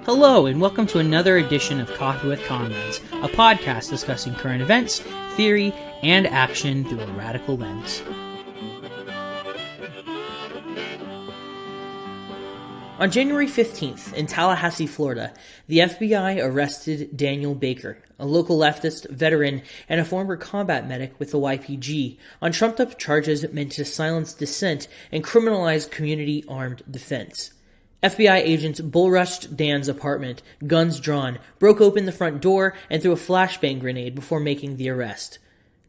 Hello, and welcome to another edition of Coffee with Comrades, a podcast discussing current events, theory, and action through a radical lens. On January 15th, in Tallahassee, Florida, the FBI arrested Daniel Baker, a local leftist, veteran, and a former combat medic with the YPG, on trumped-up charges meant to silence dissent and criminalize community armed defense. FBI agents bull-rushed Dan's apartment, guns drawn, broke open the front door, and threw a flashbang grenade before making the arrest.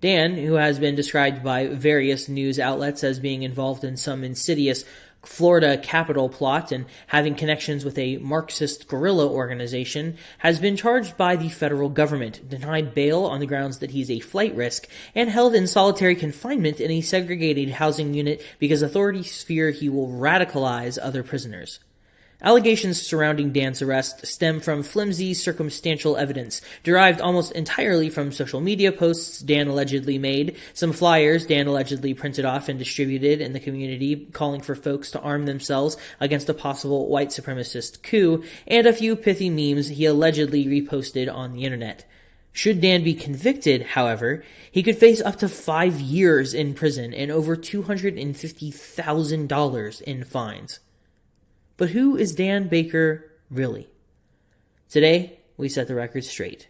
Dan, who has been described by various news outlets as being involved in some insidious Florida Capitol plot and having connections with a Marxist guerrilla organization, has been charged by the federal government, denied bail on the grounds that he's a flight risk, and held in solitary confinement in a segregated housing unit because authorities fear he will radicalize other prisoners. Allegations surrounding Dan's arrest stem from flimsy circumstantial evidence, derived almost entirely from social media posts Dan allegedly made, some flyers Dan allegedly printed off and distributed in the community calling for folks to arm themselves against a possible white supremacist coup, and a few pithy memes he allegedly reposted on the internet. Should Dan be convicted, however, he could face up to 5 years in prison and over $250,000 in fines. But who is Dan Baker really? Today, we set the record straight.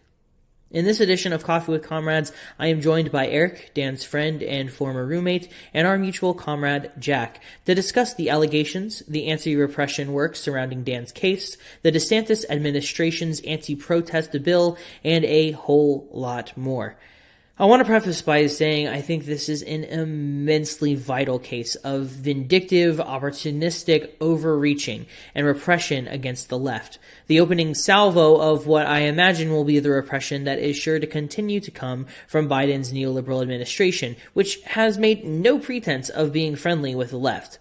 In this edition of Coffee with Comrades, I am joined by Eric, Dan's friend and former roommate, and our mutual comrade, Jack, to discuss the allegations, the anti-repression work surrounding Dan's case, the DeSantis administration's anti-protest bill, and a whole lot more. I want to preface by saying I think this is an immensely vital case of vindictive, opportunistic overreaching and repression against the left, the opening salvo of what I imagine will be the repression that is sure to continue to come from Biden's neoliberal administration, which has made no pretense of being friendly with the left.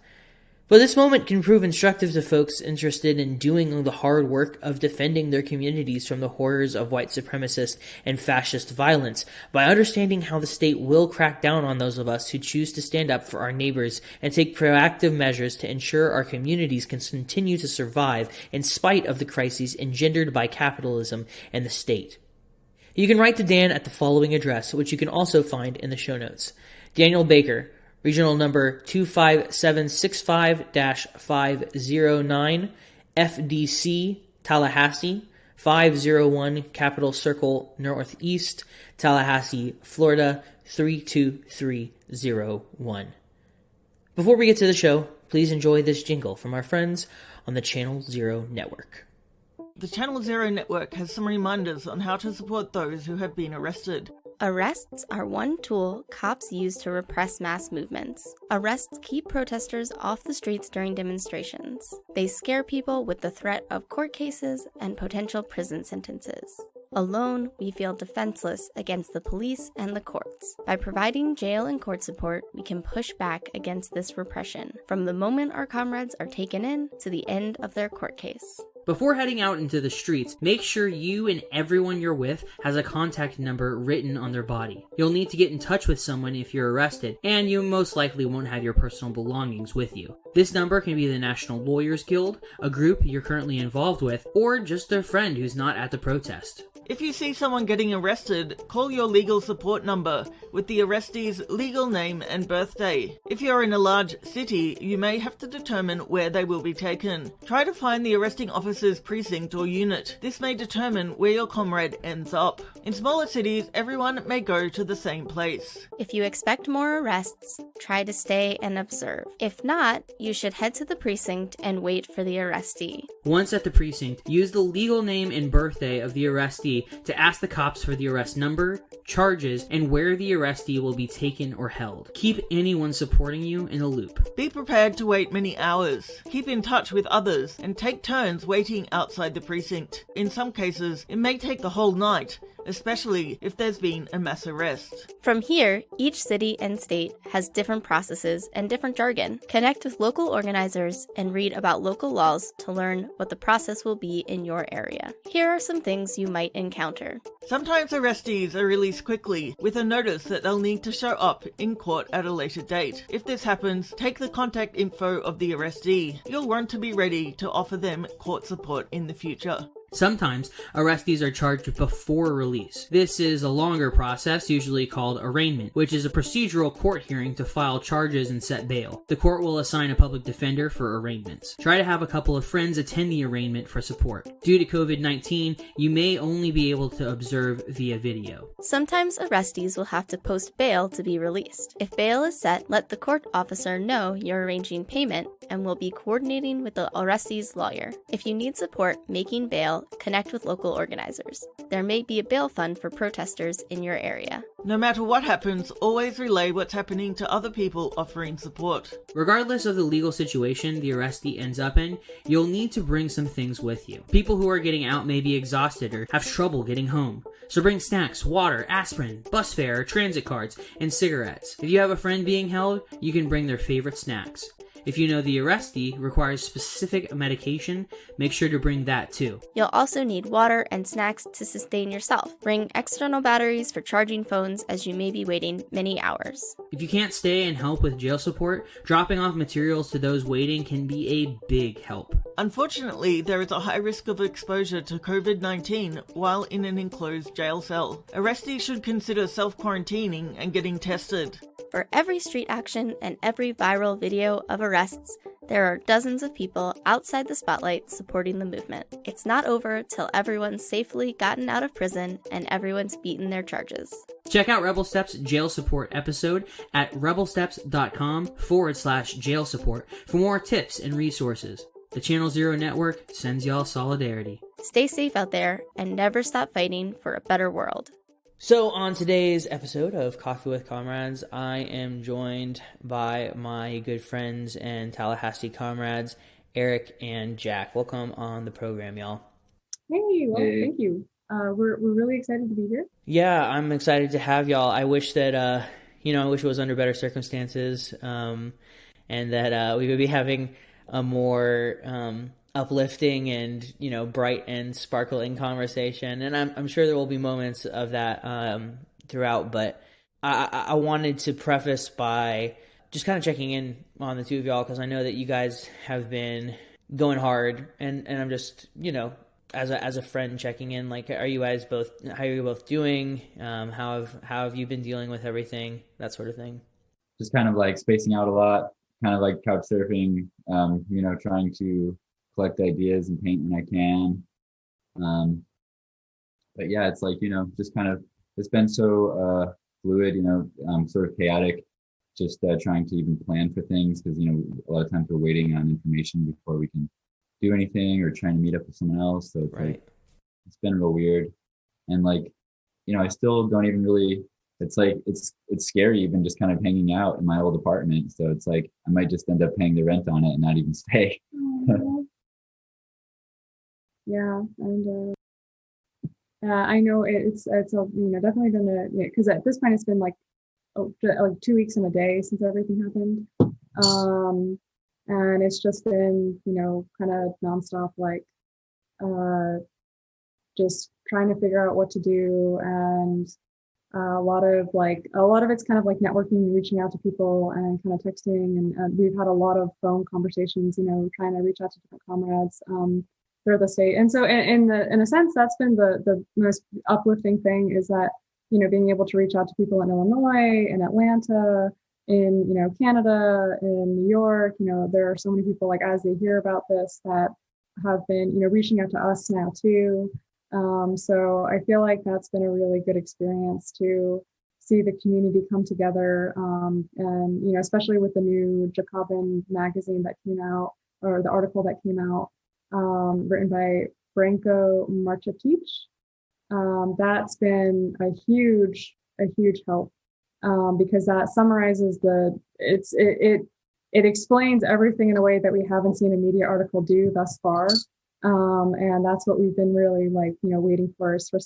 But this moment can prove instructive to folks interested in doing the hard work of defending their communities from the horrors of white supremacist and fascist violence by understanding how the state will crack down on those of us who choose to stand up for our neighbors and take proactive measures to ensure our communities can continue to survive in spite of the crises engendered by capitalism and the state. You can write to Dan at the following address, which you can also find in the show notes. Daniel Baker, Regional number 25765-509, FDC, Tallahassee, 501 Capitol Circle Northeast, Tallahassee, Florida, 32301. Before we get to the show, please enjoy this jingle from our friends on the Channel Zero Network. The Channel Zero Network has some reminders on how to support those who have been arrested. Arrests are one tool cops use to repress mass movements. Arrests keep protesters off the streets during demonstrations. They scare people with the threat of court cases and potential prison sentences. Alone, we feel defenseless against the police and the courts. By providing jail and court support, we can push back against this repression, from the moment our comrades are taken in to the end of their court case. Before heading out into the streets, make sure you and everyone you're with has a contact number written on their body. You'll need to get in touch with someone if you're arrested, and you most likely won't have your personal belongings with you. This number can be the National Lawyers Guild, a group you're currently involved with, or just a friend who's not at the protest. If you see someone getting arrested, call your legal support number with the arrestee's legal name and birthday. If you're in a large city, you may have to determine where they will be taken. Try to find the arresting officer's precinct or unit. This may determine where your comrade ends up. In smaller cities, everyone may go to the same place. If you expect more arrests, try to stay and observe. If not, you should head to the precinct and wait for the arrestee. Once at the precinct, use the legal name and birthday of the arrestee to ask the cops for the arrest number, charges, and where the arrestee will be taken or held. Keep anyone supporting you in the loop. Be prepared to wait many hours. Keep in touch with others and take turns waiting outside the precinct. In some cases, it may take the whole night, especially if there's been a mass arrest. From here, each city and state has different processes and different jargon. Connect with local organizers and read about local laws to learn what the process will be in your area. Here are some things you might encounter. Sometimes arrestees are released quickly with a notice that they'll need to show up in court at a later date. If this happens, take the contact info of the arrestee. You'll want to be ready to offer them court support in the future. Sometimes arrestees are charged before release. This is a longer process, usually called arraignment, which is a procedural court hearing to file charges and set bail. The court will assign a public defender for arraignments. Try to have a couple of friends attend the arraignment for support. Due to COVID-19, you may only be able to observe via video. Sometimes arrestees will have to post bail to be released. If bail is set, let the court officer know you're arranging payment and will be coordinating with the arrestee's lawyer. If you need support making bail, connect with local organizers. There may be a bail fund for protesters in your area. No matter what happens, always relay what's happening to other people offering support. Regardless of the legal situation the arrestee ends up in, you'll need to bring some things with you. People who are getting out may be exhausted or have trouble getting home. So bring snacks, water, aspirin, bus fare, transit cards, and cigarettes. If you have a friend being held, you can bring their favorite snacks. If you know the arrestee requires specific medication, make sure to bring that too. You'll also need water and snacks to sustain yourself. Bring external batteries for charging phones as you may be waiting many hours. If you can't stay and help with jail support, dropping off materials to those waiting can be a big help. Unfortunately, there is a high risk of exposure to COVID-19 while in an enclosed jail cell. Arrestees should consider self-quarantining and getting tested. For every street action and every viral video of arrests, there are dozens of people outside the spotlight supporting the movement. It's not over till everyone's safely gotten out of prison and everyone's beaten their charges. Check out Rebel Steps jail support episode at rebelsteps.com/jail support for more tips and resources. The Channel Zero Network sends y'all solidarity. Stay safe out there and never stop fighting for a better world. So on today's episode of Coffee with Comrades, I am joined by my good friends and Tallahassee comrades, Eric and Jack. Welcome on the program, y'all. Hey, well, thank you. We're really excited to be here. Yeah, I'm excited to have y'all. I wish that, I wish it was under better circumstances, and that we would be having a more uplifting and bright and sparkling conversation, and I'm sure there will be moments of that throughout, but I wanted to preface by just kind of checking in on the two of y'all, because I know that you guys have been going hard, and I'm just as a friend checking in, like, how are you both doing? How have you been dealing with everything, that sort of thing? Just kind of like spacing out a lot, kind of like couch surfing, trying to collect ideas and paint when I can. But yeah, it's like, just kind of, it's been so fluid, sort of chaotic, just trying to even plan for things, because, a lot of times we're waiting on information before we can do anything, or trying to meet up with someone else. So it's right. Like, it's been real weird. And like, I still don't even really, it's like, it's scary even just kind of hanging out in my old apartment. So it's like, I might just end up paying the rent on it and not even stay. Yeah, and I know it's definitely gonna, because at this point it's been like 2 weeks and a day since everything happened, and it's just been kind of nonstop, like just trying to figure out what to do, and a lot of it's kind of like networking, reaching out to people, and kind of texting, and we've had a lot of phone conversations, trying to reach out to different comrades through the state. And so in a sense, that's been the most uplifting thing, is that being able to reach out to people in Illinois, in Atlanta, in Canada, in New York. There are so many people, like, as they hear about this, that have been reaching out to us now too. So I feel like that's been a really good experience to see the community come together, and especially with the new Jacobin magazine that came out, or the article that came out, written by Branko Marcetic. That's been a huge help, because that summarizes it explains everything in a way that we haven't seen a media article do thus far. And that's what we've been really waiting for, is for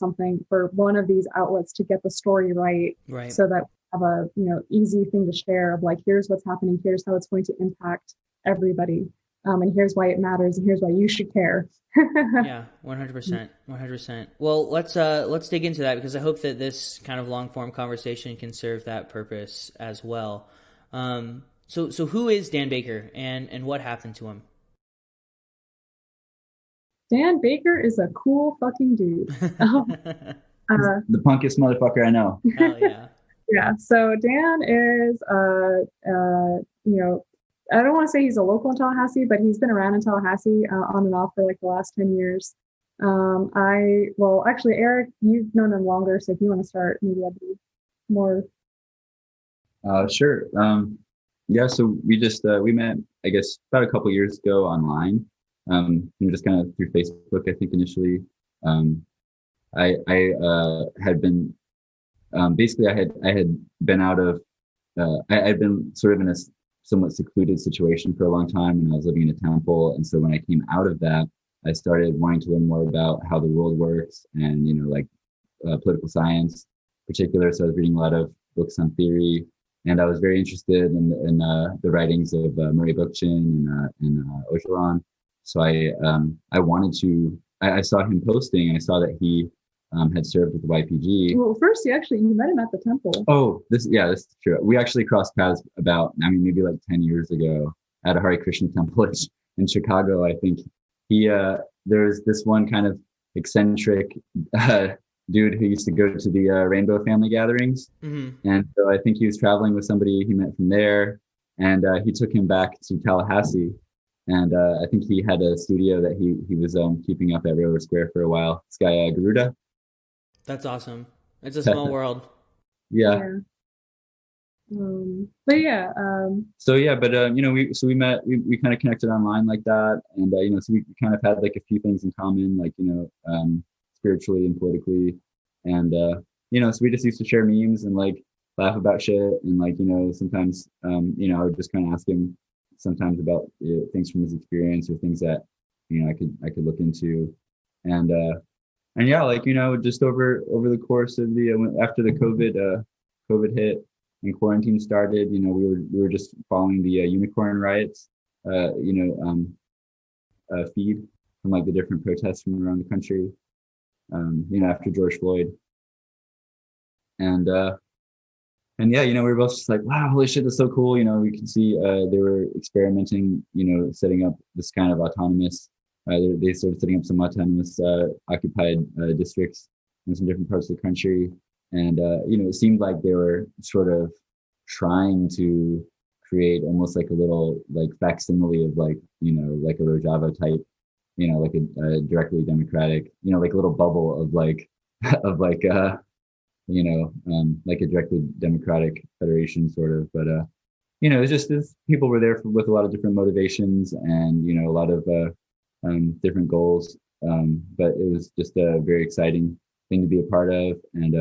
one of these outlets to get the story right. So that we have a easy thing to share of, like, here's what's happening, here's how it's going to impact everybody. And here's why it matters, and here's why you should care. Yeah, 100%. Well, let's dig into that, because I hope that this kind of long form conversation can serve that purpose as well. So who is Dan Baker, and what happened to him? Dan Baker is a cool fucking dude. He's the punkest motherfucker I know. Hell yeah. Yeah, so Dan is, I don't want to say he's a local in Tallahassee, but he's been around in Tallahassee on and off for like the last 10 years. Actually, Eric, you've known him longer, so if you want to start, maybe I'd be more. Sure. Yeah, so we met, I guess, about a couple years ago online. Just kind of through Facebook, I think initially. I had been basically I had been out of I had been sort of in a somewhat secluded situation for a long time, and I was living in a temple. And so when I came out of that, I started wanting to learn more about how the world works and political science in particular. So I was reading a lot of books on theory, and I was very interested in the writings of Murray Bookchin and Ogeron. So I wanted to. I saw him posting, and I saw that he had served with the YPG. Well, first, you met him at the temple. Oh, this is true. We actually crossed paths maybe like 10 years ago at a Hare Krishna temple in Chicago. I think there's this one kind of eccentric dude who used to go to the Rainbow Family gatherings. Mm-hmm. And so I think he was traveling with somebody he met from there, and he took him back to Tallahassee. And I think he had a studio that he was keeping up at Railroad Square for a while. This guy, Garuda. That's awesome. It's a small world. Yeah. But yeah. We met. We kind of connected online like that, and so we kind of had like a few things in common, like spiritually and politically, and so we just used to share memes and like laugh about shit, and sometimes I would just kind of ask him sometimes about things from his experience or things that I could look into, and yeah, just over the course of after the COVID hit and quarantine started, we were just following the unicorn riots feed from like the different protests from around the country after George Floyd, and yeah, we were both just like, wow, holy shit, that's so cool. We could see they were experimenting, setting up this kind of autonomous, they started setting up some autonomous occupied districts in some different parts of the country. And, it seemed like they were sort of trying to create almost like a little like facsimile of like a Rojava type, like a directly democratic, like a little bubble of like, like a directly democratic federation sort of, but it's just this, people were there with a lot of different motivations and a lot of different goals, but it was just a very exciting thing to be a part of. And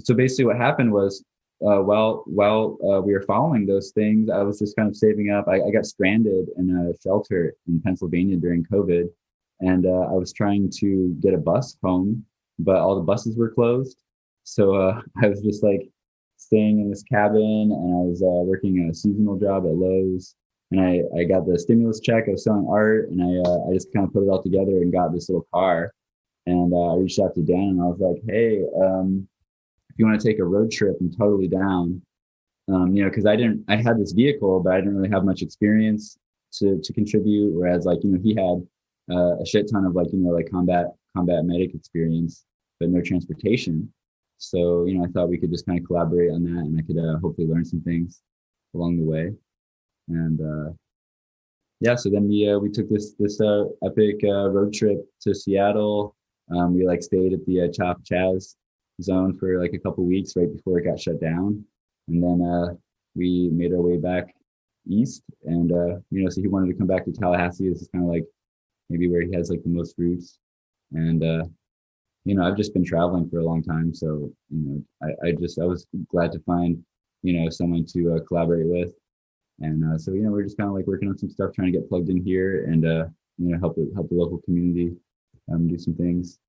so basically what happened was while we were following those things, I was just kind of saving up. I got stranded in a shelter in Pennsylvania during COVID, and I was trying to get a bus home, but all the buses were closed. So I was just like staying in this cabin, and I was working a seasonal job at Lowe's, and I got the stimulus check. I was selling art, and I just kind of put it all together and got this little car. And I reached out to Dan, and I was like, hey, if you want to take a road trip, I'm totally down. Because I had this vehicle, but I didn't really have much experience to contribute. Whereas he had a shit ton of combat medic experience, but no transportation. So, I thought we could just kind of collaborate on that, and I could hopefully learn some things along the way. And so then we took this epic road trip to Seattle. We stayed at the Chop Chaz zone for like a couple weeks right before it got shut down, and then we made our way back east. And so he wanted to come back to Tallahassee. This is kind of like maybe where he has like the most roots. And I've just been traveling for a long time, so I was glad to find someone to collaborate with, and so we're just kind of like working on some stuff, trying to get plugged in here, and help the local community do some things,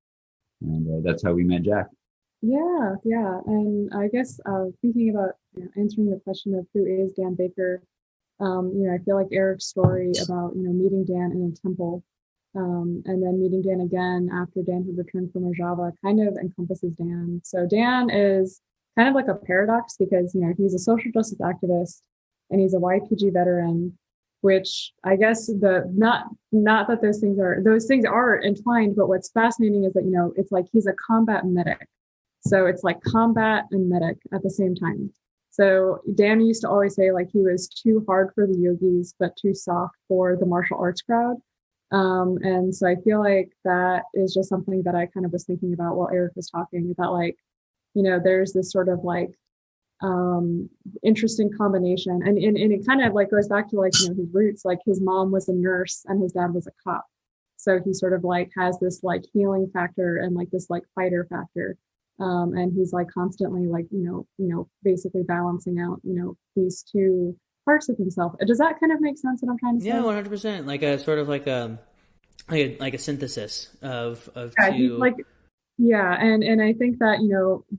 and that's how we met Jack. Yeah, and I guess thinking about answering the question of who is Dan Baker, I feel like Eric's story about meeting Dan in a temple. And then meeting Dan again after Dan had returned from Rojava kind of encompasses Dan. So Dan is kind of like a paradox because, he's a social justice activist and he's a YPG veteran. which I guess not that those things are entwined, but what's fascinating is that, it's like he's a combat medic. So it's like combat and medic at the same time. So Dan used to always say like he was too hard for the yogis, but too soft for the martial arts crowd. And so I feel like that is just something that I kind of was thinking about while Eric was talking about, like, there's this sort of like interesting combination. And it kind of like goes back to like, his roots, like his mom was a nurse and his dad was a cop. So he sort of like has this like healing factor and like this like fighter factor. And he's like constantly like, basically balancing out, these two parts of himself. Does that kind of make sense what I'm trying to say? Yeah, 100%. Like a sort of like a synthesis of yeah, two. Like, yeah, and I think that,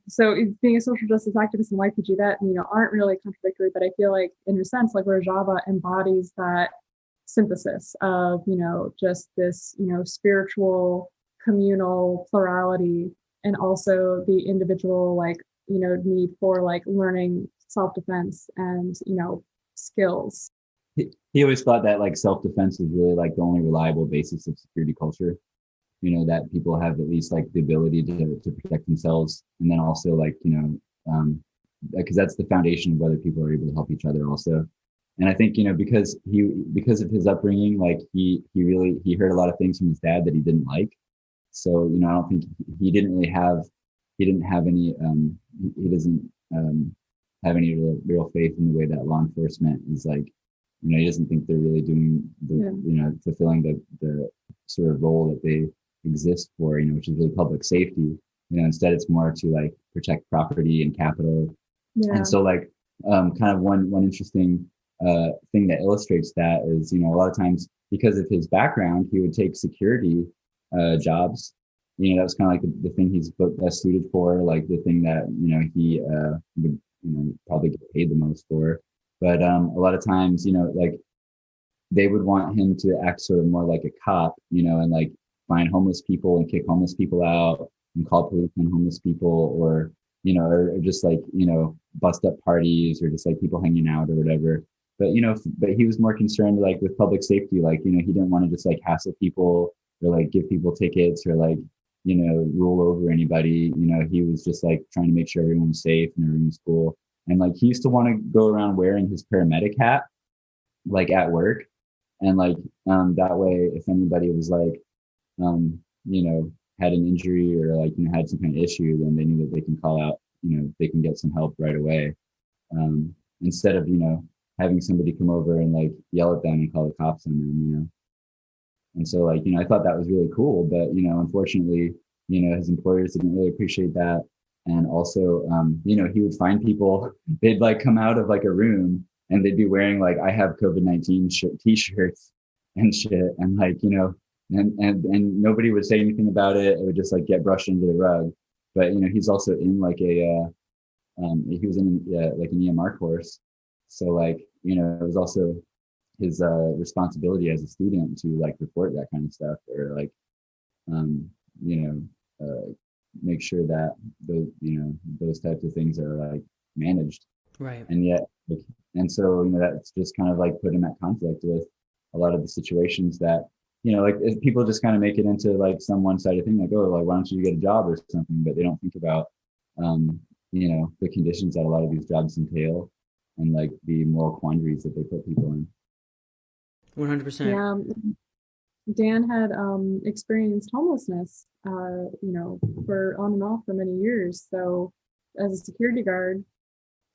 so being a social justice activist and YPG, that, aren't really contradictory, but I feel like in a sense, like Rojava embodies that synthesis of, just this, spiritual, communal plurality, and also the individual, like, need for like learning self-defense and, skills. He always thought that like self-defense was really like the only reliable basis of security culture. That people have at least like the ability to protect themselves, and then also like, because that's the foundation of whether people are able to help each other also. And I think, because of his upbringing, like he heard a lot of things from his dad that he didn't like. So, I don't think he didn't have any, he doesn't have any real faith in the way that law enforcement is like, he doesn't think they're really doing fulfilling the sort of role that they exist for, which is really public safety. Instead it's more to like protect property and capital. Yeah. And so like kind of one interesting thing that illustrates that is, a lot of times because of his background, he would take security jobs. That was kind of like the thing he's best suited for, like the thing that he would probably get paid the most for. But a lot of times, like they would want him to act sort of more like a cop, and like find homeless people and kick homeless people out and call police on homeless people, or or just like bust up parties or just like people hanging out or whatever. But but he was more concerned like with public safety, like he didn't want to just like hassle people or like give people tickets or like rule over anybody. He was just like trying to make sure everyone was safe and everyone was cool. And like he used to want to go around wearing his paramedic hat like at work, and like that way if anybody was like had an injury or like had some kind of issue, then they knew that they can call out, they can get some help right away, instead of having somebody come over and like yell at them and call the cops on them. And so like I thought that was really cool, but unfortunately his employers didn't really appreciate that. And also he would find people, they'd like come out of like a room and they'd be wearing like I have COVID-19 t-shirts and shit, and like and nobody would say anything about it. It would just like get brushed under the rug. But he's also in like he was in like an EMR course, so like it was also his responsibility as a student to like report that kind of stuff, or like make sure that those types of things are like managed, right. And yet and so that's just kind of like put him at conflict with a lot of the situations that like if people just kind of make it into like some one-sided thing, like, oh, like why don't you get a job or something, but they don't think about the conditions that a lot of these jobs entail and like the moral quandaries that they put people in. 100%. Yeah, Dan had experienced homelessness for on and off for many years. So as a security guard,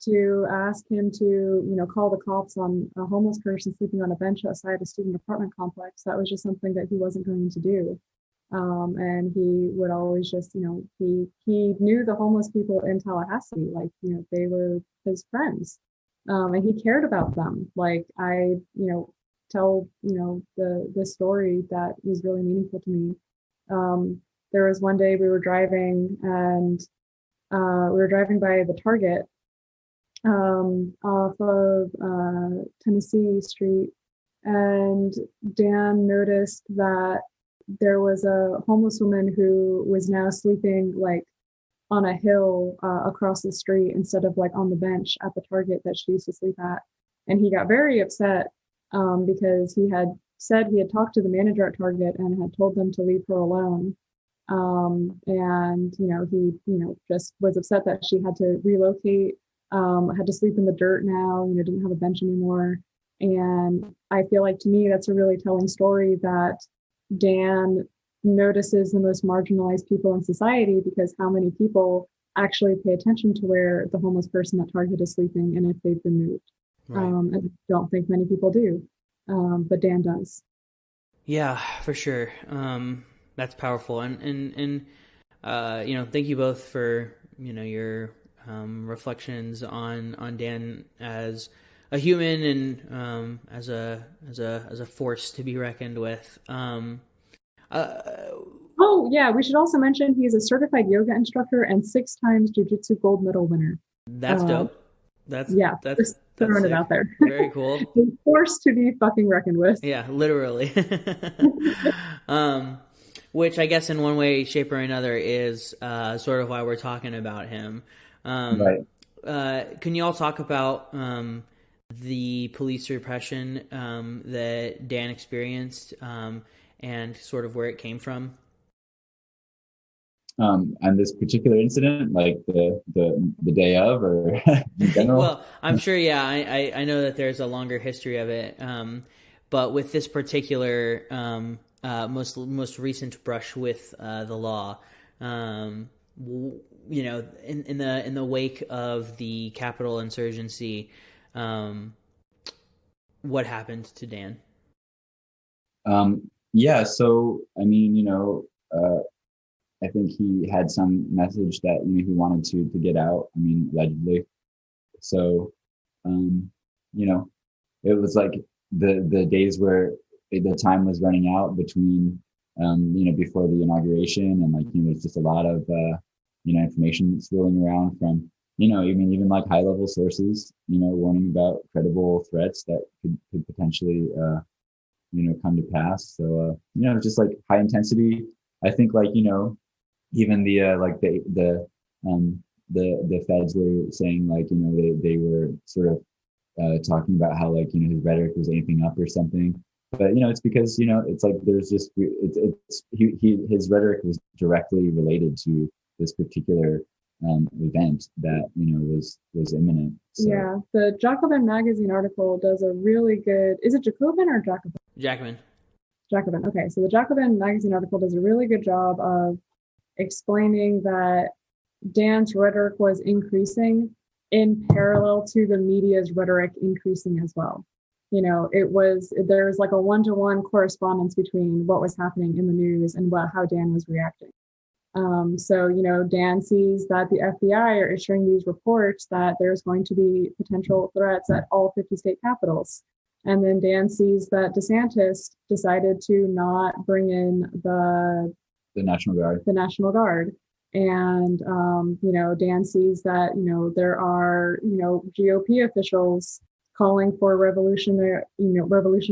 to ask him to call the cops on a homeless person sleeping on a bench outside a student apartment complex, that was just something that he wasn't going to do. And he would always just he knew the homeless people in Tallahassee, like they were his friends, and he cared about them. Like I tell the story that was really meaningful to me. There was one day we were driving, and we were driving by the Target off of Tennessee Street, and Dan noticed that there was a homeless woman who was now sleeping like on a hill across the street instead of like on the bench at the Target that she used to sleep at. And he got very upset because he had said he had talked to the manager at Target and had told them to leave her alone. And he just was upset that she had to relocate, had to sleep in the dirt now, didn't have a bench anymore. And I feel like, to me, that's a really telling story, that Dan notices the most marginalized people in society, because how many people actually pay attention to where the homeless person at Target is sleeping and if they've been moved. Right. I don't think many people do, but Dan does. Yeah, for sure. That's powerful, and thank you both for your reflections on Dan as a human and as a force to be reckoned with. Oh yeah, we should also mention he's a certified yoga instructor and 6 times jiu-jitsu gold medal winner. That's dope. That's throwing it out there. Very cool. A force to be fucking reckoned with. Yeah, literally. Which I guess in one way, shape, or another is sort of why we're talking about him. Right. Can you all talk about the police repression that Dan experienced and sort of where it came from? And this particular incident, like the day of, or in general? Well, I'm sure. Yeah, I know that there's a longer history of it, but with this particular most recent brush with the law, in the wake of the Capitol insurgency, what happened to Dan? Yeah. So I mean, I think he had some message that he wanted to get out. I mean, allegedly. So, it was like the days where the time was running out between, before the inauguration, and there's just a lot of information swirling around from even like high level sources, warning about credible threats that could potentially come to pass. So just like high intensity. I think even the feds were saying they were sort of talking about how his rhetoric was amping up or something, but it's because it's like there's just his rhetoric was directly related to this particular event that was imminent. So. Yeah, the Jacobin magazine article does a really good. Is it Jacobin or Jacobin? Jacobin. Okay, so the Jacobin magazine article does a really good job of explaining that Dan's rhetoric was increasing in parallel to the media's rhetoric increasing as well. There was like a one-to-one correspondence between what was happening in the news and how Dan was reacting. So Dan sees that the FBI are issuing these reports that there's going to be potential threats at all 50 state capitals. And then Dan sees that DeSantis decided to not bring in the National Guard. And, Dan sees that, there are, GOP officials calling for revolution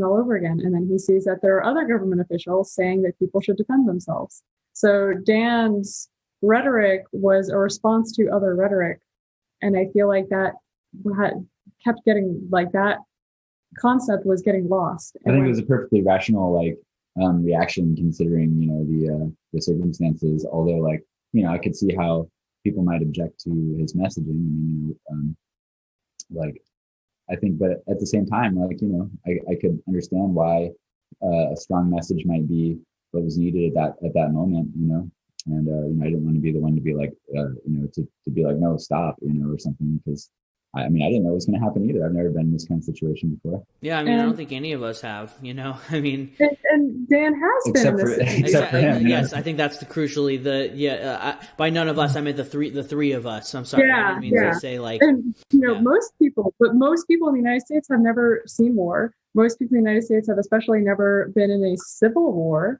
all over again. And then he sees that there are other government officials saying that people should defend themselves. So Dan's rhetoric was a response to other rhetoric. And I feel like that kept getting that concept was getting lost. I think it was a perfectly rational reaction considering the circumstances. Although I could see how people might object to his messaging. I think, but at the same time, I could understand why a strong message might be what was needed at that moment. And I didn't want to be the one to be to be like, no, stop, or something, because I didn't know it was going to happen either. I've never been in this kind of situation before. Yeah, I don't think any of us have, And Dan has been in this except for him. Yes, I think that's crucially by none of us, I meant the three of us. I'm sorry. I didn't mean to say most people in the United States have never seen war. Most people in the United States have especially never been in a civil war,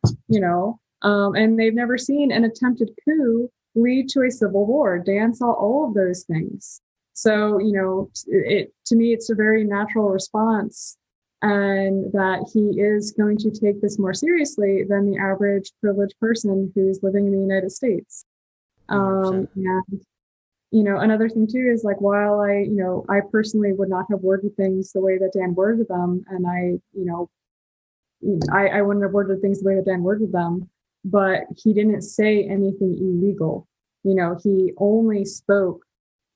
and they've never seen an attempted coup lead to a civil war. Dan saw all of those things. So, to me, it's a very natural response, and that he is going to take this more seriously than the average privileged person who's living in the United States. And another thing too is like, while I personally would not have worded things the way that Dan worded them, and I wouldn't have worded things the way that Dan worded them, but he didn't say anything illegal. He only spoke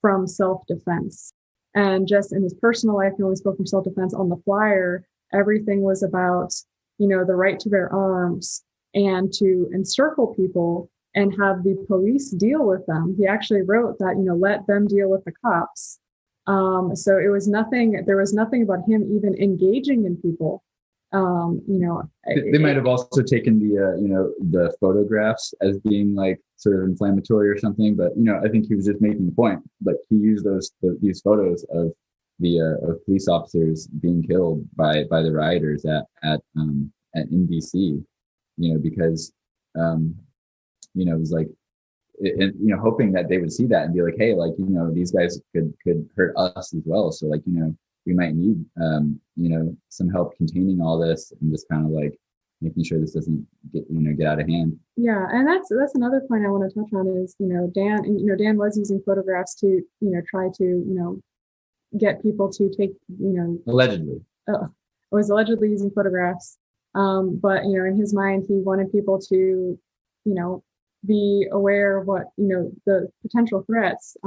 from self-defense. And just in his personal life, he only spoke from self-defense. On the flyer, everything was about, the right to bear arms and to encircle people and have the police deal with them. He actually wrote that, let them deal with the cops. So there was nothing about him even engaging in people. They might have also taken the photographs as being like sort of inflammatory or something, but I think he was just making the point. Like, he used these photos of of police officers being killed by the rioters at in DC, because it was like, hoping that they would see that and be like, hey, like, these guys could hurt us as well. So like, we might need, some help containing all this, and just kind of like making sure this doesn't get out of hand. Yeah, and that's another point I want to touch on is, Dan was using photographs to, try to, get people to take, allegedly. Was allegedly using photographs, but in his mind, he wanted people to, be aware of what the potential threats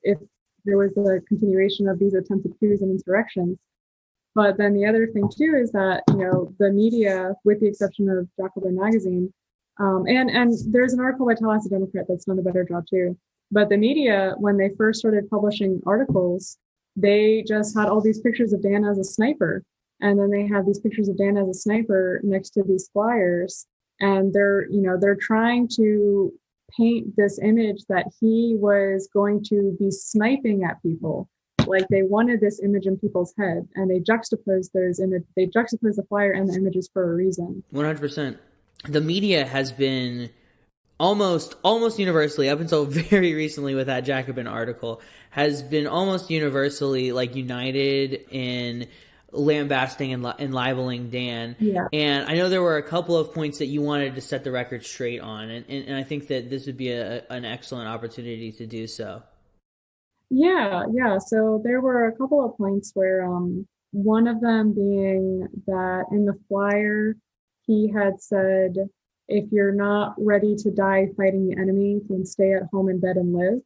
if there was a continuation of these attempted coups and insurrections. But then the other thing too is that the media, with the exception of Jacobin Magazine, and there's an article by Tallahassee Democrat that's done a better job too. But the media, when they first started publishing articles, they just had all these pictures of Dan as a sniper, and then they have these pictures of Dan as a sniper next to these flyers, and they're trying to paint this image that he was going to be sniping at people. Like, they wanted this image in people's head, and they juxtaposed the flyer and the images for a reason. 100%. The media has been almost universally, up until very recently with that Jacobin article, has been almost universally like united in lambasting and libeling Dan. Yeah. And I know there were a couple of points that you wanted to set the record straight on, and I think that this would be an excellent opportunity to do so. Yeah. So there were a couple of points where one of them being that in the flyer, he had said, if you're not ready to die fighting the enemy, then stay at home in bed and live.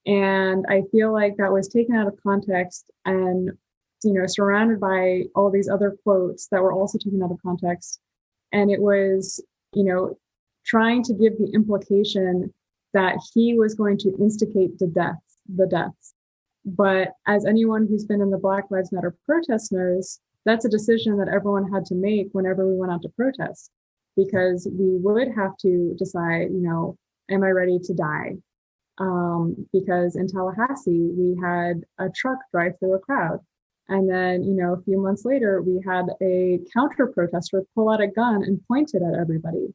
And I feel like that was taken out of context and, surrounded by all these other quotes that were also taken out of context. And it was, trying to give the implication that he was going to instigate the deaths. But as anyone who's been in the Black Lives Matter protest knows, that's a decision that everyone had to make whenever we went out to protest, because we would have to decide, am I ready to die? Because in Tallahassee, we had a truck drive through a crowd. And then, a few months later, we had a counter protester pull out a gun and point it at everybody.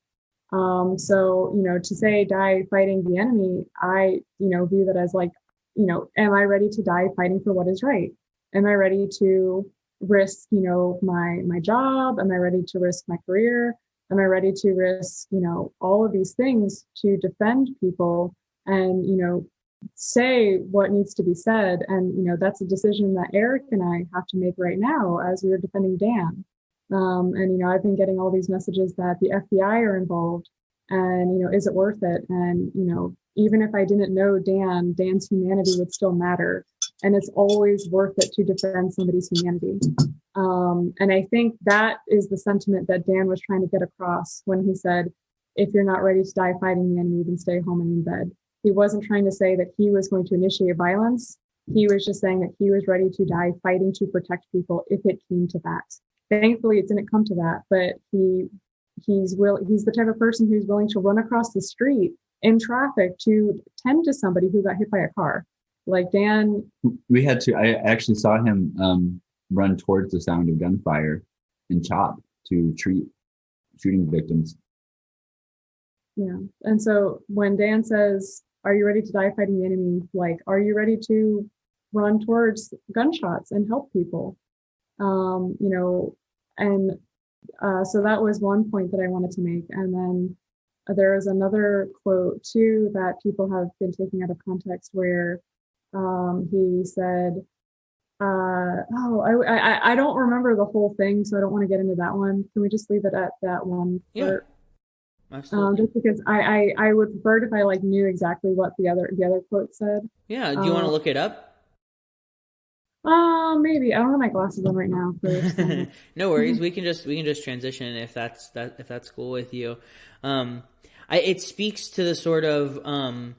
So, to say die fighting the enemy, I, view that as like, am I ready to die fighting for what is right? Am I ready to risk, my job? Am I ready to risk my career? Am I ready to risk, all of these things to defend people and, say what needs to be said? And, that's a decision that Eric and I have to make right now as we are defending Dan. And, I've been getting all these messages that the FBI are involved and, is it worth it? And, even if I didn't know Dan's humanity would still matter. And it's always worth it to defend somebody's humanity. And I think that is the sentiment that Dan was trying to get across when he said, if you're not ready to die fighting the enemy, then stay home and in bed. He wasn't trying to say that he was going to initiate violence. He was just saying that he was ready to die fighting to protect people if it came to that. Thankfully, it didn't come to that, but he's the type of person who's willing to run across the street in traffic to tend to somebody who got hit by a car. Like Dan. I actually saw him run towards the sound of gunfire and chop to treat shooting victims. Yeah. And so when Dan says, are you ready to die fighting the enemy? Like, are you ready to run towards gunshots and help people? So that was one point that I wanted to make. And then there is another quote too that people have been taking out of context where he said, I don't remember the whole thing, so I don't want to get into that one. Can we just leave it at that one? Yeah, absolutely. Just because I would prefer it if I like knew exactly what the other quote said. Yeah, do you want to look it up? Maybe. I don't have my glasses on right now. No worries. We can just transition if that's cool with you. It speaks to the sort of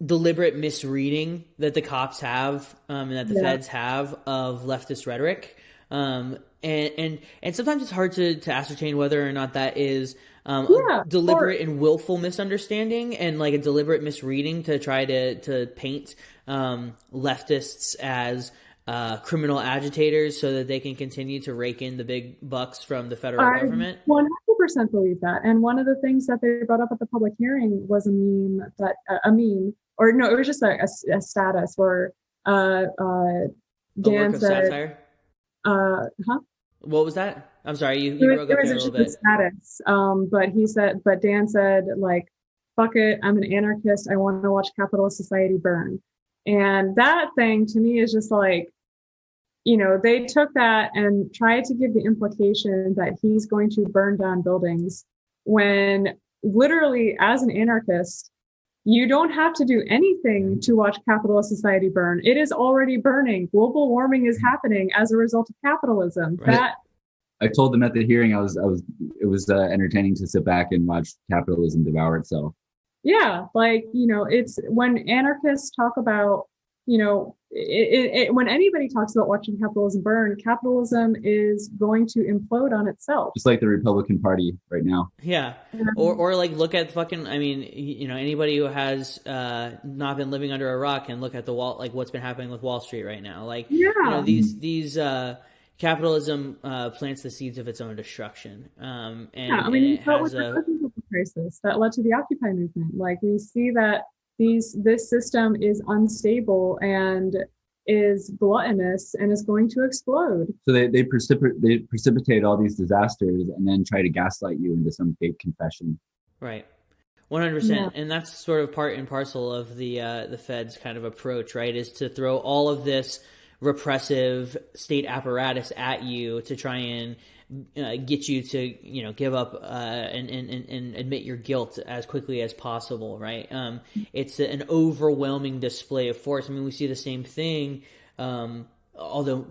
deliberate misreading that the cops have and that the feds have of leftist rhetoric. And sometimes it's hard to ascertain whether or not that is a deliberate and willful misunderstanding and like a deliberate misreading to try to paint leftists as criminal agitators so that they can continue to rake in the big bucks from the federal government. 100% believe that. And one of the things that they brought up at the public hearing was a meme, or no, it was just a status where Dan said, What was that? I'm sorry, you broke up there a little bit. Status, but Dan said like, "Fuck it, I'm an anarchist. I want to watch capitalist society burn." And that thing to me is just like, they took that and tried to give the implication that he's going to burn down buildings when literally as an anarchist, you don't have to do anything to watch capitalist society burn. It is already burning. Global warming is happening as a result of capitalism. Right. I told them at the hearing, it was entertaining to sit back and watch capitalism devour itself. Yeah, it's when anarchists talk about, when anybody talks about watching capitalism burn, capitalism is going to implode on itself. Just like the Republican Party right now. Yeah. Or like look at anybody who has not been living under a rock and look at the wall, like what's been happening with Wall Street right now. Like, these capitalism plants the seeds of its own destruction. And it has a crisis that led to the Occupy movement. Like we see that this system is unstable and is gluttonous and is going to explode. So they precipitate all these disasters and then try to gaslight you into some fake confession. Right. 100%. Yeah. And that's sort of part and parcel of the Fed's kind of approach, right? Is to throw all of this repressive state apparatus at you to try and get you to give up and admit your guilt as quickly as possible, right? It's an overwhelming display of force. I mean, we see the same thing, although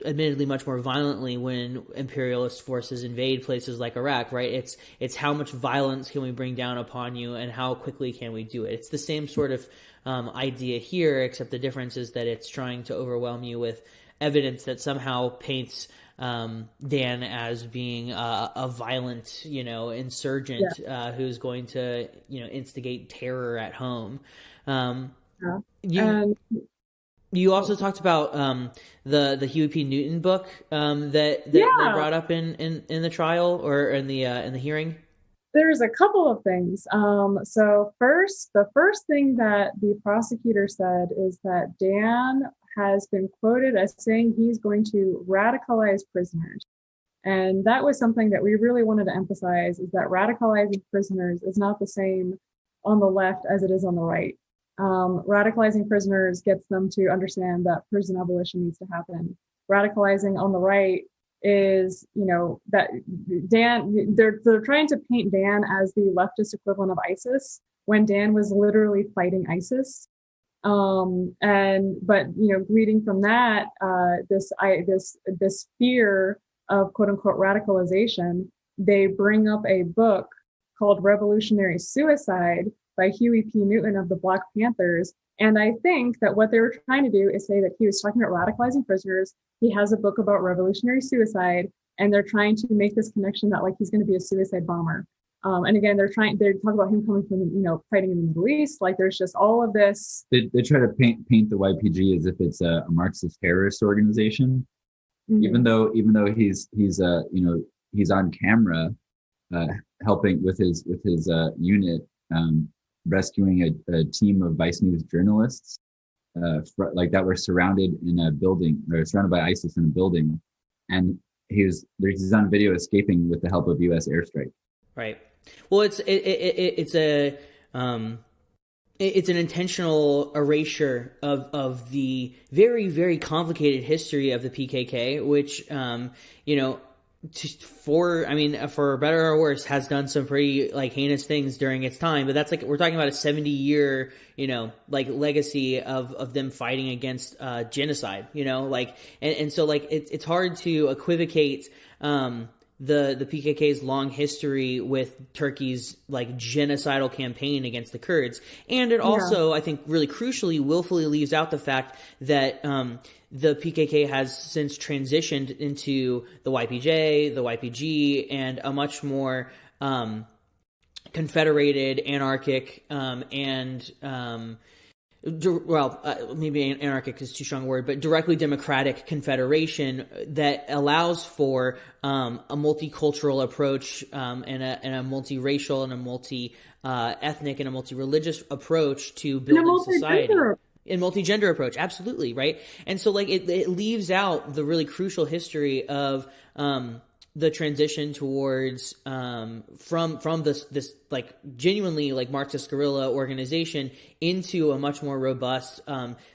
admittedly much more violently when imperialist forces invade places like Iraq, right? It's how much violence can we bring down upon you and how quickly can we do it? It's the same sort of idea here, except the difference is that it's trying to overwhelm you with evidence that somehow paints Dan as being a violent, insurgent who's going to, instigate terror at home. You also talked about the Huey P. Newton book that they brought up in the trial or in the hearing. There's a couple of things. So the first thing that the prosecutor said is that Dan has been quoted as saying he's going to radicalize prisoners. And that was something that we really wanted to emphasize, is that radicalizing prisoners is not the same on the left as it is on the right. Radicalizing prisoners gets them to understand that prison abolition needs to happen. Radicalizing on the right is, that Dan, they're trying to paint Dan as the leftist equivalent of ISIS when Dan was literally fighting ISIS. Reading from that, this fear of quote unquote radicalization, they bring up a book called Revolutionary Suicide by Huey P. Newton of the Black Panthers. And I think that what they were trying to do is say that he was talking about radicalizing prisoners. He has a book about revolutionary suicide, and they're trying to make this connection that like he's going to be a suicide bomber. And again, they talk about him coming from, fighting in the Middle East. Like there's just all of this. They try to paint the YPG as if it's a Marxist terrorist organization, mm-hmm. even though he's on camera, helping with his unit, rescuing a team of Vice News journalists, that were surrounded in a building, or surrounded by ISIS in a building, and he's on video escaping with the help of U.S. airstrike. Right. Well, it's an intentional erasure of the very, very complicated history of the PKK, which, for better or worse, has done some pretty like heinous things during its time. But that's like, we're talking about a 70-year, legacy of them fighting against genocide, and so like it's hard to equivocate the PKK's long history with Turkey's like genocidal campaign against the Kurds. And it also, I think, really crucially, willfully leaves out the fact that the PKK has since transitioned into the YPJ, the YPG, and a much more confederated, anarchic, maybe anarchic is too strong a word, but directly democratic confederation that allows for a multicultural approach and a multiracial and a multi-ethnic and a multi-religious approach to building society. And multi-gender approach, absolutely, right? And so, like, it leaves out the really crucial history of the transition towards from this like genuinely like Marxist guerrilla organization into a much more robust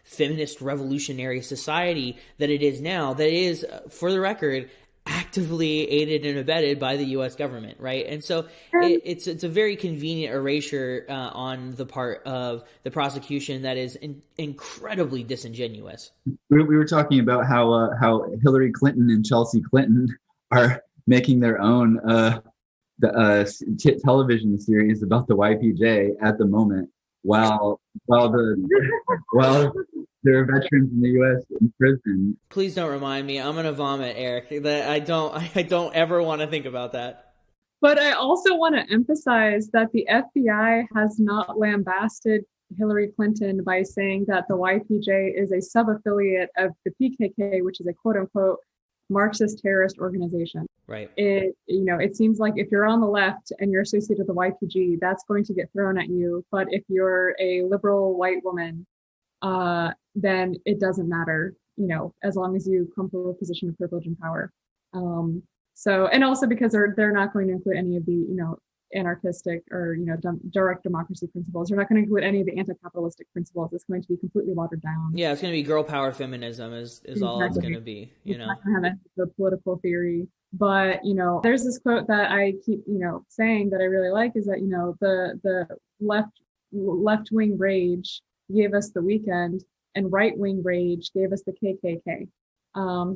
feminist revolutionary society that it is now, that is, for the record, actively aided and abetted by the U.S. government, right? And so it's a very convenient erasure on the part of the prosecution that is incredibly disingenuous. We were talking about how Hillary Clinton and Chelsea Clinton are making their own television series about the YPJ at the moment, while there are veterans in the U.S. in prison. Please don't remind me. I'm gonna vomit, Eric. That I don't ever want to think about that. But I also want to emphasize that the FBI has not lambasted Hillary Clinton by saying that the YPJ is a sub-affiliate of the PKK, which is a quote-unquote Marxist terrorist organization. Right. It seems like if you're on the left and you're associated with the YPG, that's going to get thrown at you. But if you're a liberal white woman, then it doesn't matter, as long as you come from a position of privilege and power. And also because they're not going to include any of the, anarchistic or, direct democracy principles. They're not going to include any of the anti-capitalistic principles. It's going to be completely watered down. Yeah, it's going to be girl power feminism is exactly all it's going to be, It's not going to have the political theory. But, there's this quote that I keep, saying that I really like is that, the left-wing rage gave us the Weeknd and right-wing rage gave us the KKK.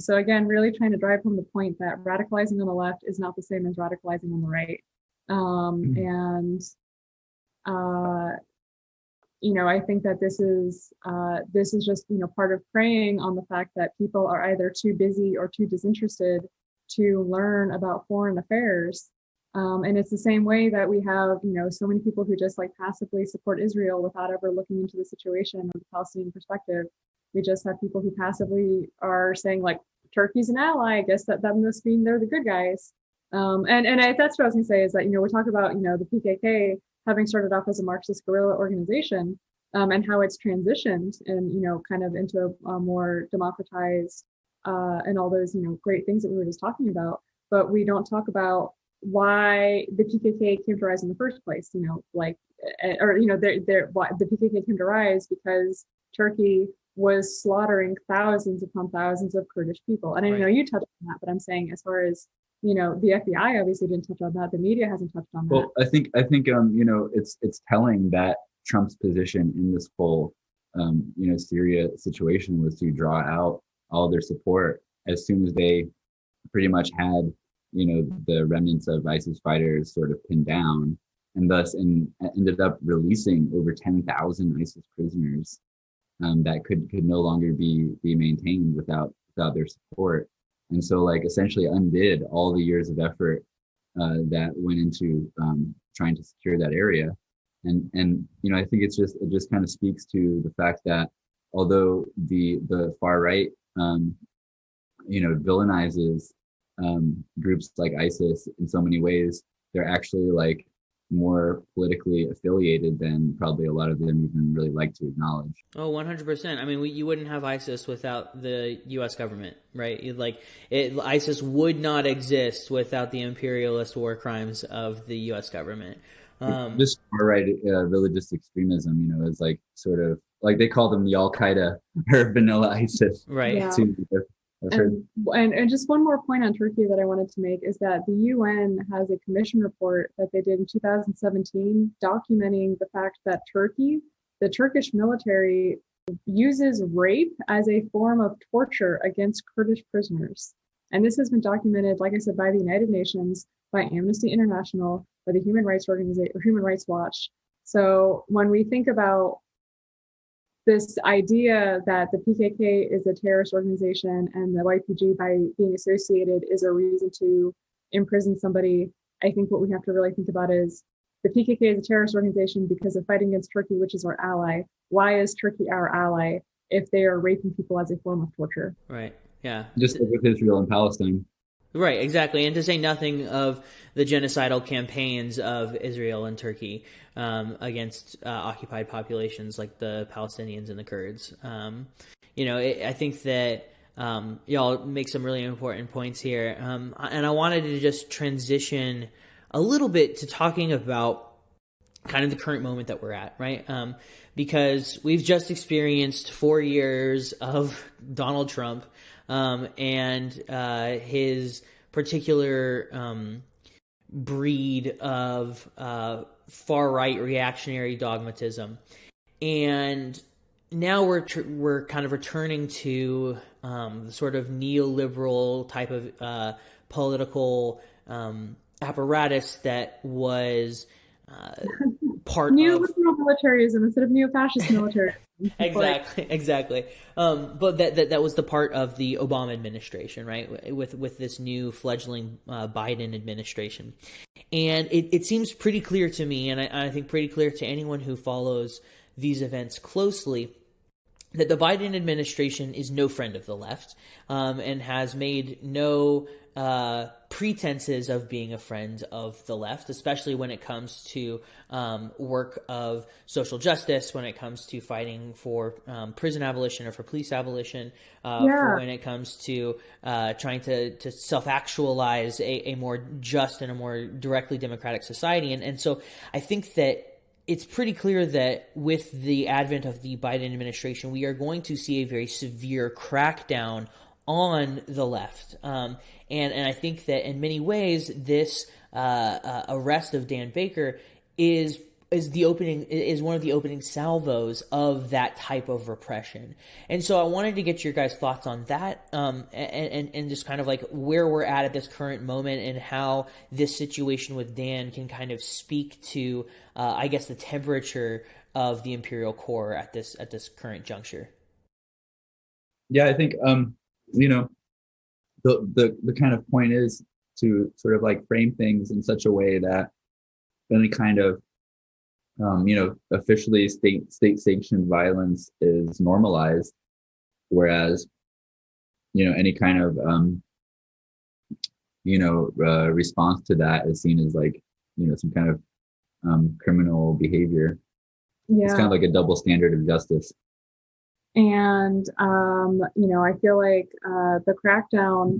So again, really trying to drive home the point that radicalizing on the left is not the same as radicalizing on the right. I think that this is just, part of preying on the fact that people are either too busy or too disinterested to learn about foreign affairs. And it's the same way that we have, so many people who just like passively support Israel without ever looking into the situation or the Palestinian perspective. We just have people who passively are saying like, Turkey's an ally. I guess that must mean they're the good guys. That's what I was gonna say is that, we talk about, the PKK having started off as a Marxist guerrilla organization, and how it's transitioned and, kind of into a more democratized, and all those, great things that we were just talking about. But we don't talk about why the PKK came to rise in the first place, the PKK came to rise because Turkey was slaughtering thousands upon thousands of Kurdish people. And I know you touched on that, but I'm saying as far as, the FBI obviously didn't touch on that. The media hasn't touched on that. Well, I think it's telling that Trump's position in this whole, Syria situation was to draw out all their support as soon as they pretty much had, the remnants of ISIS fighters sort of pinned down, and thus ended up releasing over 10,000 ISIS prisoners that could no longer be maintained without their support. And so like essentially undid all the years of effort that went into trying to secure that area. And I think it just kind of speaks to the fact that although the far right villainizes groups like ISIS in so many ways, they're actually like more politically affiliated than probably a lot of them even really like to acknowledge. Oh, 100%. I mean, you wouldn't have ISIS without the U.S. government, right? ISIS would not exist without the imperialist war crimes of the U.S. government. This far right religious extremism, is like sort of like they call them the Al Qaeda or vanilla ISIS. Right. Yeah. And just one more point on Turkey that I wanted to make is that the UN has a commission report that they did in 2017 documenting the fact that the Turkish military, uses rape as a form of torture against Kurdish prisoners. And this has been documented, like I said, by the United Nations, by Amnesty International, by the Human Rights Organization or Human Rights Watch. So when we think about this idea that the PKK is a terrorist organization and the YPG, by being associated, is a reason to imprison somebody, I think what we have to really think about is the PKK is a terrorist organization because of fighting against Turkey, which is our ally. Why is Turkey our ally if they are raping people as a form of torture? Right. Yeah. Just like with Israel and Palestine. Right, exactly. And to say nothing of the genocidal campaigns of Israel and Turkey against occupied populations like the Palestinians and the Kurds. I think that y'all make some really important points here. And I wanted to just transition a little bit to talking about kind of the current moment that we're at, right? Because we've just experienced 4 years of Donald Trump and his particular breed of far-right reactionary dogmatism. And now we're kind of returning to the sort of neoliberal type of political apparatus that was part neoliberal militarism instead of neo-fascist militarism. Exactly. But that was the part of the Obama administration, right? With this new fledgling Biden administration, and it seems pretty clear to me, and I think pretty clear to anyone who follows these events closely, that the Biden administration is no friend of the left, and has made no pretenses of being a friend of the left, especially when it comes to work of social justice, when it comes to fighting for prison abolition or for police abolition, for when it comes to trying to self-actualize a more just and a more directly democratic society. And so I think that it's pretty clear that with the advent of the Biden administration, we are going to see a very severe crackdown on the left. And I think that in many ways, this arrest of Dan Baker is one of the opening salvos of that type of repression. And so I wanted to get your guys' thoughts on that, and just kind of like where we're at this current moment and how this situation with Dan can kind of speak to, I guess, the temperature of the Imperial Core at this current juncture. Yeah, I think the kind of point is to sort of like frame things in such a way that any kind of officially state sanctioned violence is normalized, whereas any kind of response to that is seen as like some kind of criminal behavior. Yeah. It's kind of like a double standard of justice. And I feel like the crackdown,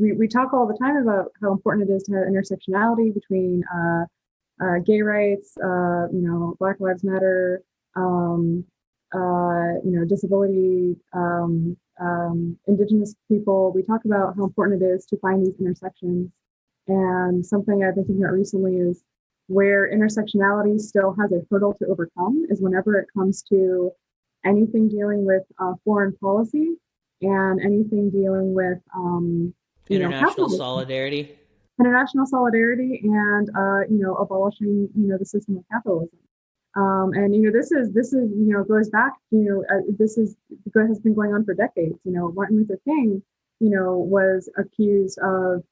we talk all the time about how important it is to have intersectionality between gay rights, Black Lives Matter, disability, Indigenous people. We talk about how important it is to find these intersections. And something I've been thinking about recently is where intersectionality still has a hurdle to overcome is whenever it comes to anything dealing with foreign policy and anything dealing with international solidarity. International solidarity and abolishing the system of capitalism. This is goes back has been going on for decades. Martin Luther King was accused of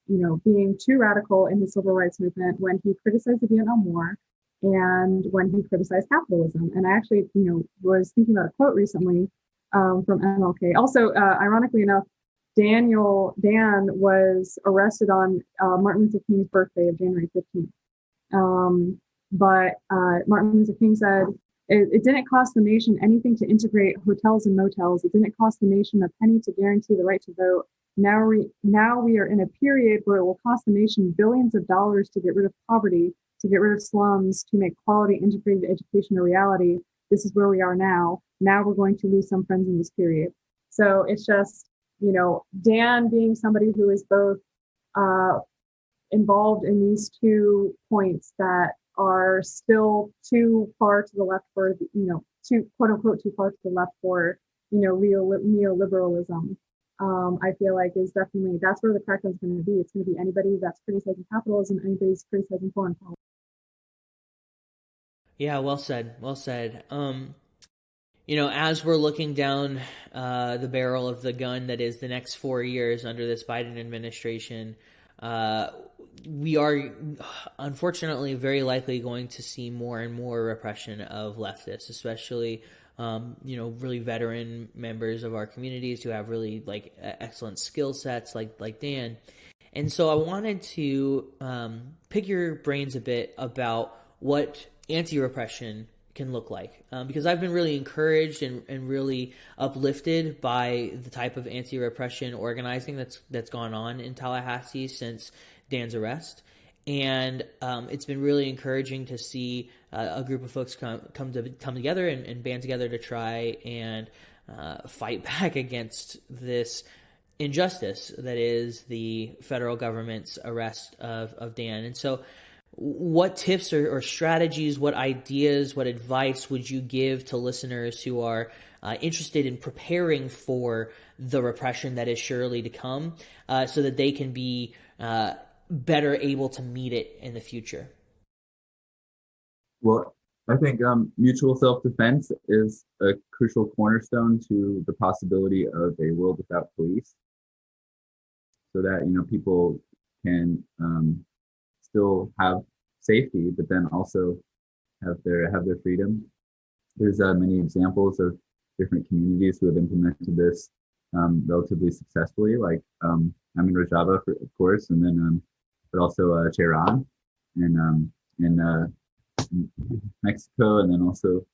being too radical in the civil rights movement when he criticized the Vietnam War and when he criticized capitalism. And I actually was thinking about a quote recently from MLK. Also, ironically enough, Dan was arrested on Martin Luther King's birthday of January 15th. But Martin Luther King said, it didn't cost the nation anything to integrate hotels and motels. It didn't cost the nation a penny to guarantee the right to vote. Now we are in a period where it will cost the nation billions of dollars to get rid of poverty, to get rid of slums, to make quality integrated education a reality. This is where we are now. Now we're going to lose some friends in this period. So it's just, Dan being somebody who is both involved in these 2 points that are still too far to the left for, too, quote unquote, too far to the left for, neoliberalism. I feel like is definitely, that's where the crackdown is going to be. It's going to be anybody that's criticizing capitalism, anybody's criticizing foreign policy. Yeah, well said. Well said. As we're looking down the barrel of the gun that is the next 4 years under this Biden administration, we are unfortunately very likely going to see more and more repression of leftists, especially really veteran members of our communities who have really excellent skill sets like Dan. And so I wanted to pick your brains a bit about what anti-repression can look like, because I've been really encouraged and really uplifted by the type of anti-repression organizing that's gone on in Tallahassee since Dan's arrest. And it's been really encouraging to see a group of folks come together and band together to try and fight back against this injustice that is the federal government's arrest of Dan. And so what tips or strategies, what ideas, what advice would you give to listeners who are interested in preparing for the repression that is surely to come, so that they can be better able to meet it in the future? Well, I think mutual self-defense is a crucial cornerstone to the possibility of a world without police, so that people can still have safety, but then also have their freedom. There's many examples of different communities who have implemented this relatively successfully, like I'm in Rojava, of course, and then but also Tehran and in Mexico, and then also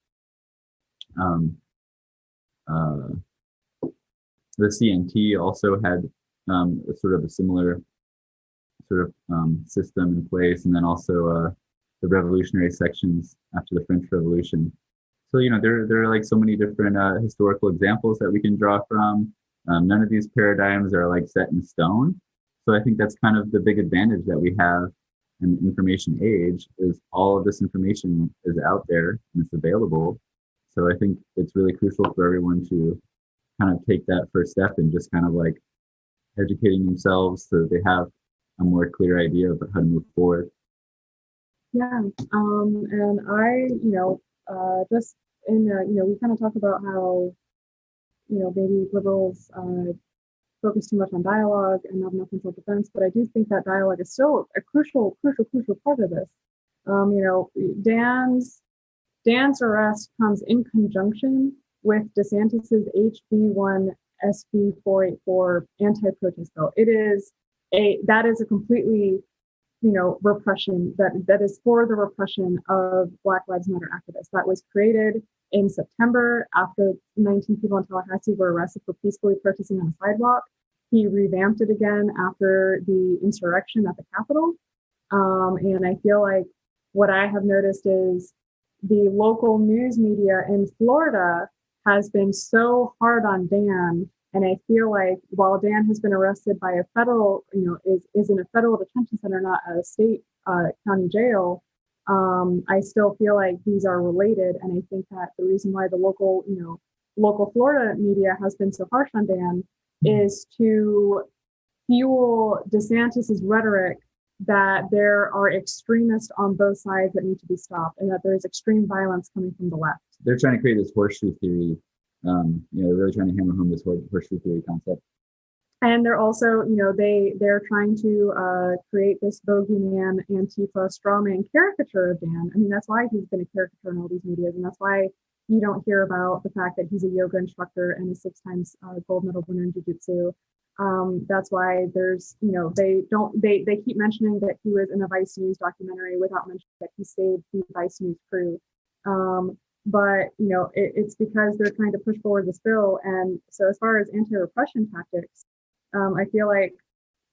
the CNT also had a sort of a similar system in place, and then also the revolutionary sections after the French Revolution. So there are so many different historical examples that we can draw from. None of these paradigms are set in stone. So I think that's kind of the big advantage that we have in the information age, is all of this information is out there and it's available. So I think it's really crucial for everyone to kind of take that first step and just kind of educating themselves so that they have a more clear idea of how to move forward. Yeah. And I, just in, we kind of talk about how, maybe liberals focus too much on dialogue and not enough on self-defense, but I do think that dialogue is still a crucial part of this. Dan's arrest comes in conjunction with DeSantis's HB1 SB 484 anti-protest bill. That is a completely, repression that is for the repression of Black Lives Matter activists. That was created in September after 19 people in Tallahassee were arrested for peacefully protesting on a sidewalk. He revamped it again after the insurrection at the Capitol. And I feel like what I have noticed is the local news media in Florida has been so hard on Dan. And I feel like while Dan has been arrested by a federal, is in a federal detention center, not a state county jail, I still feel like these are related. And I think that the reason why the local Florida media has been so harsh on Dan is to fuel DeSantis's rhetoric that there are extremists on both sides that need to be stopped, and that there's extreme violence coming from the left. They're trying to create this horseshoe theory. They're really trying to hammer home this horseshoe theory concept. And they're also, they're trying to create this bogeyman Antifa strawman caricature of Dan. I mean, that's why he's been a caricature in all these medias, and that's why you don't hear about the fact that he's a yoga instructor and a 6 times gold medal winner in jiu-jitsu. That's why there's, they keep mentioning that he was in a Vice News documentary without mentioning that he saved the Vice News crew. But, it's because they're trying to push forward this bill. And so as far as anti-repression tactics, I feel like,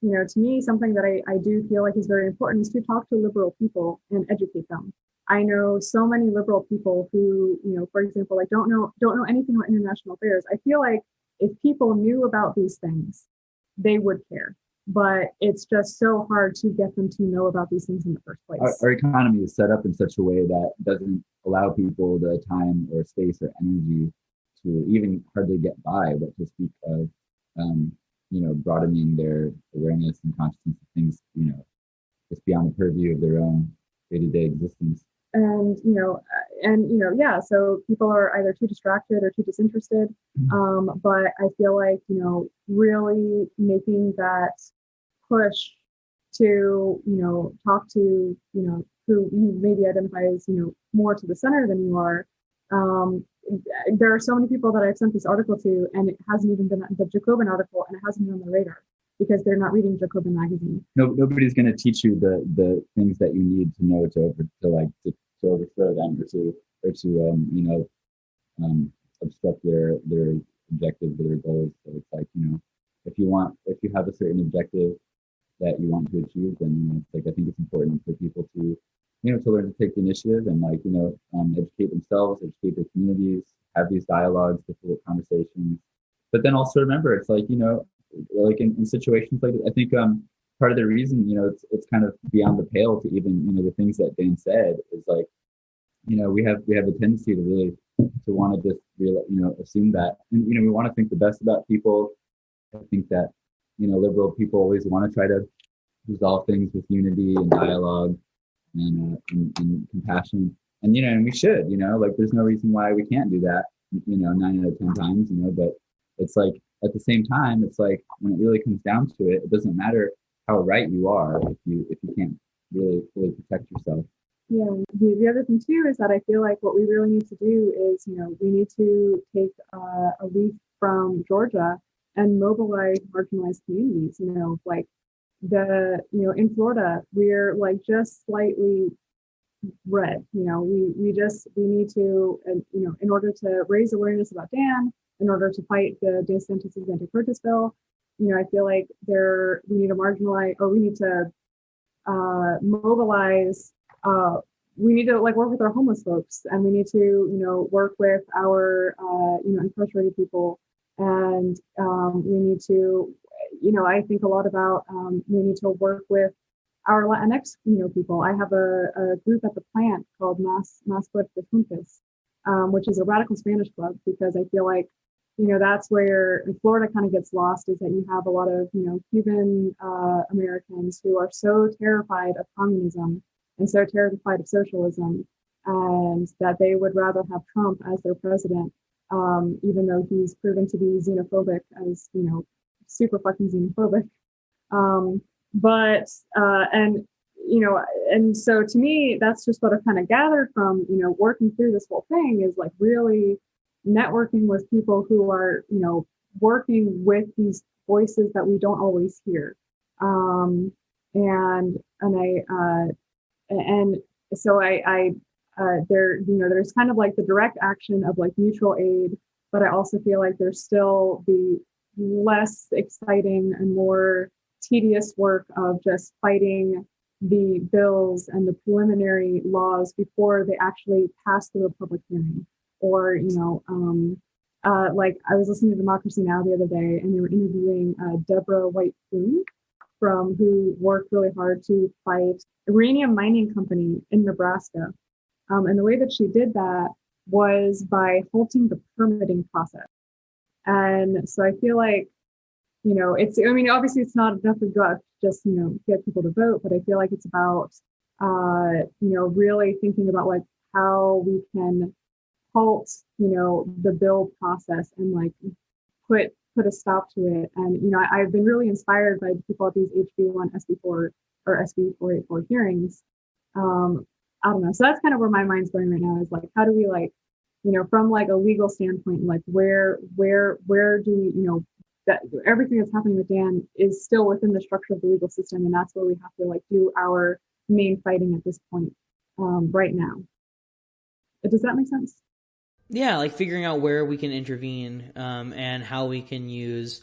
to me, something that I do feel like is very important is to talk to liberal people and educate them. I know so many liberal people who, for example, like don't know anything about international affairs. I feel like if people knew about these things, they would care. But it's just so hard to get them to know about these things in the first place. Our economy is set up in such a way that doesn't allow people the time or space or energy to even hardly get by, but to speak of, broadening their awareness and consciousness of things, just beyond the purview of their own day-to-day existence. And yeah, so people are either too distracted or too disinterested. But I feel like, really making that push to, talk to, who maybe identifies, more to the center than you are. There are so many people that I've sent this article to, and it hasn't even been the Jacobin article, and it hasn't been on the radar because they're not reading Jacobin magazine. Nobody's going to teach you the things that you need to know to overthrow them or to obstruct their objectives or their goals. So it's like, if you have a certain objective that you want to achieve, then it's like I think it's important for people to to learn to take the initiative and educate themselves, educate their communities, have these dialogues, difficult conversations. But then also remember, it's like like in situations like this, I think part of the reason it's kind of beyond the pale to even the things that Dan said is like we have a tendency to really to want to just assume that, and we want to think the best about people. I think that liberal people always want to try to resolve things with unity and dialogue and compassion, and we should like there's no reason why we can't do that 9 out of 10 times, but it's like at the same time it's like when it really comes down to it, it doesn't matter how right you are if you can't really fully protect yourself. Yeah, the other thing too is that I feel like what we really need to do is we need to take a leaf from Georgia and mobilize marginalized communities. Like in Florida, we're like just slightly red. We need to, in order to raise awareness about Dan, in order to fight the DeSantis anti-purchase bill, I feel like we need to marginalize, or we need to mobilize. We need to work with our homeless folks, and we need to work with our incarcerated people, and we need to I think a lot about we need to work with our Latinx people. I have a group at the plant called Más Fuertes Juntos, which is a radical Spanish club, because I feel like that's where Florida kind of gets lost, is that you have a lot of Cuban Americans who are so terrified of communism and so terrified of socialism, and that they would rather have Trump as their president, even though he's proven to be xenophobic, as super fucking xenophobic. And so to me, that's just what I've kind of gathered from working through this whole thing, is like really networking with people who are working with these voices that we don't always hear, so there's kind of like the direct action of like mutual aid, but I also feel like there's still the less exciting and more tedious work of just fighting the bills and the preliminary laws before they actually pass through a public hearing. Or like I was listening to Democracy Now! The other day, and they were interviewing Deborah White-Poon, who worked really hard to fight uranium mining company in Nebraska. And the way that she did that was by halting the permitting process. And so I feel like, obviously it's not enough to just, get people to vote, but I feel like it's about, really thinking about like how we can halt, the bill process and like put a stop to it. And, I've been really inspired by the people at these HB1, SB4 or SB 484 hearings. I don't know. So that's kind of where my mind's going right now, is like, how do we from like a legal standpoint, like where do we, that everything that's happening with Dan is still within the structure of the legal system, and that's where we have to like do our main fighting at this point right now. Does that make sense? Yeah, like figuring out where we can intervene and how we can use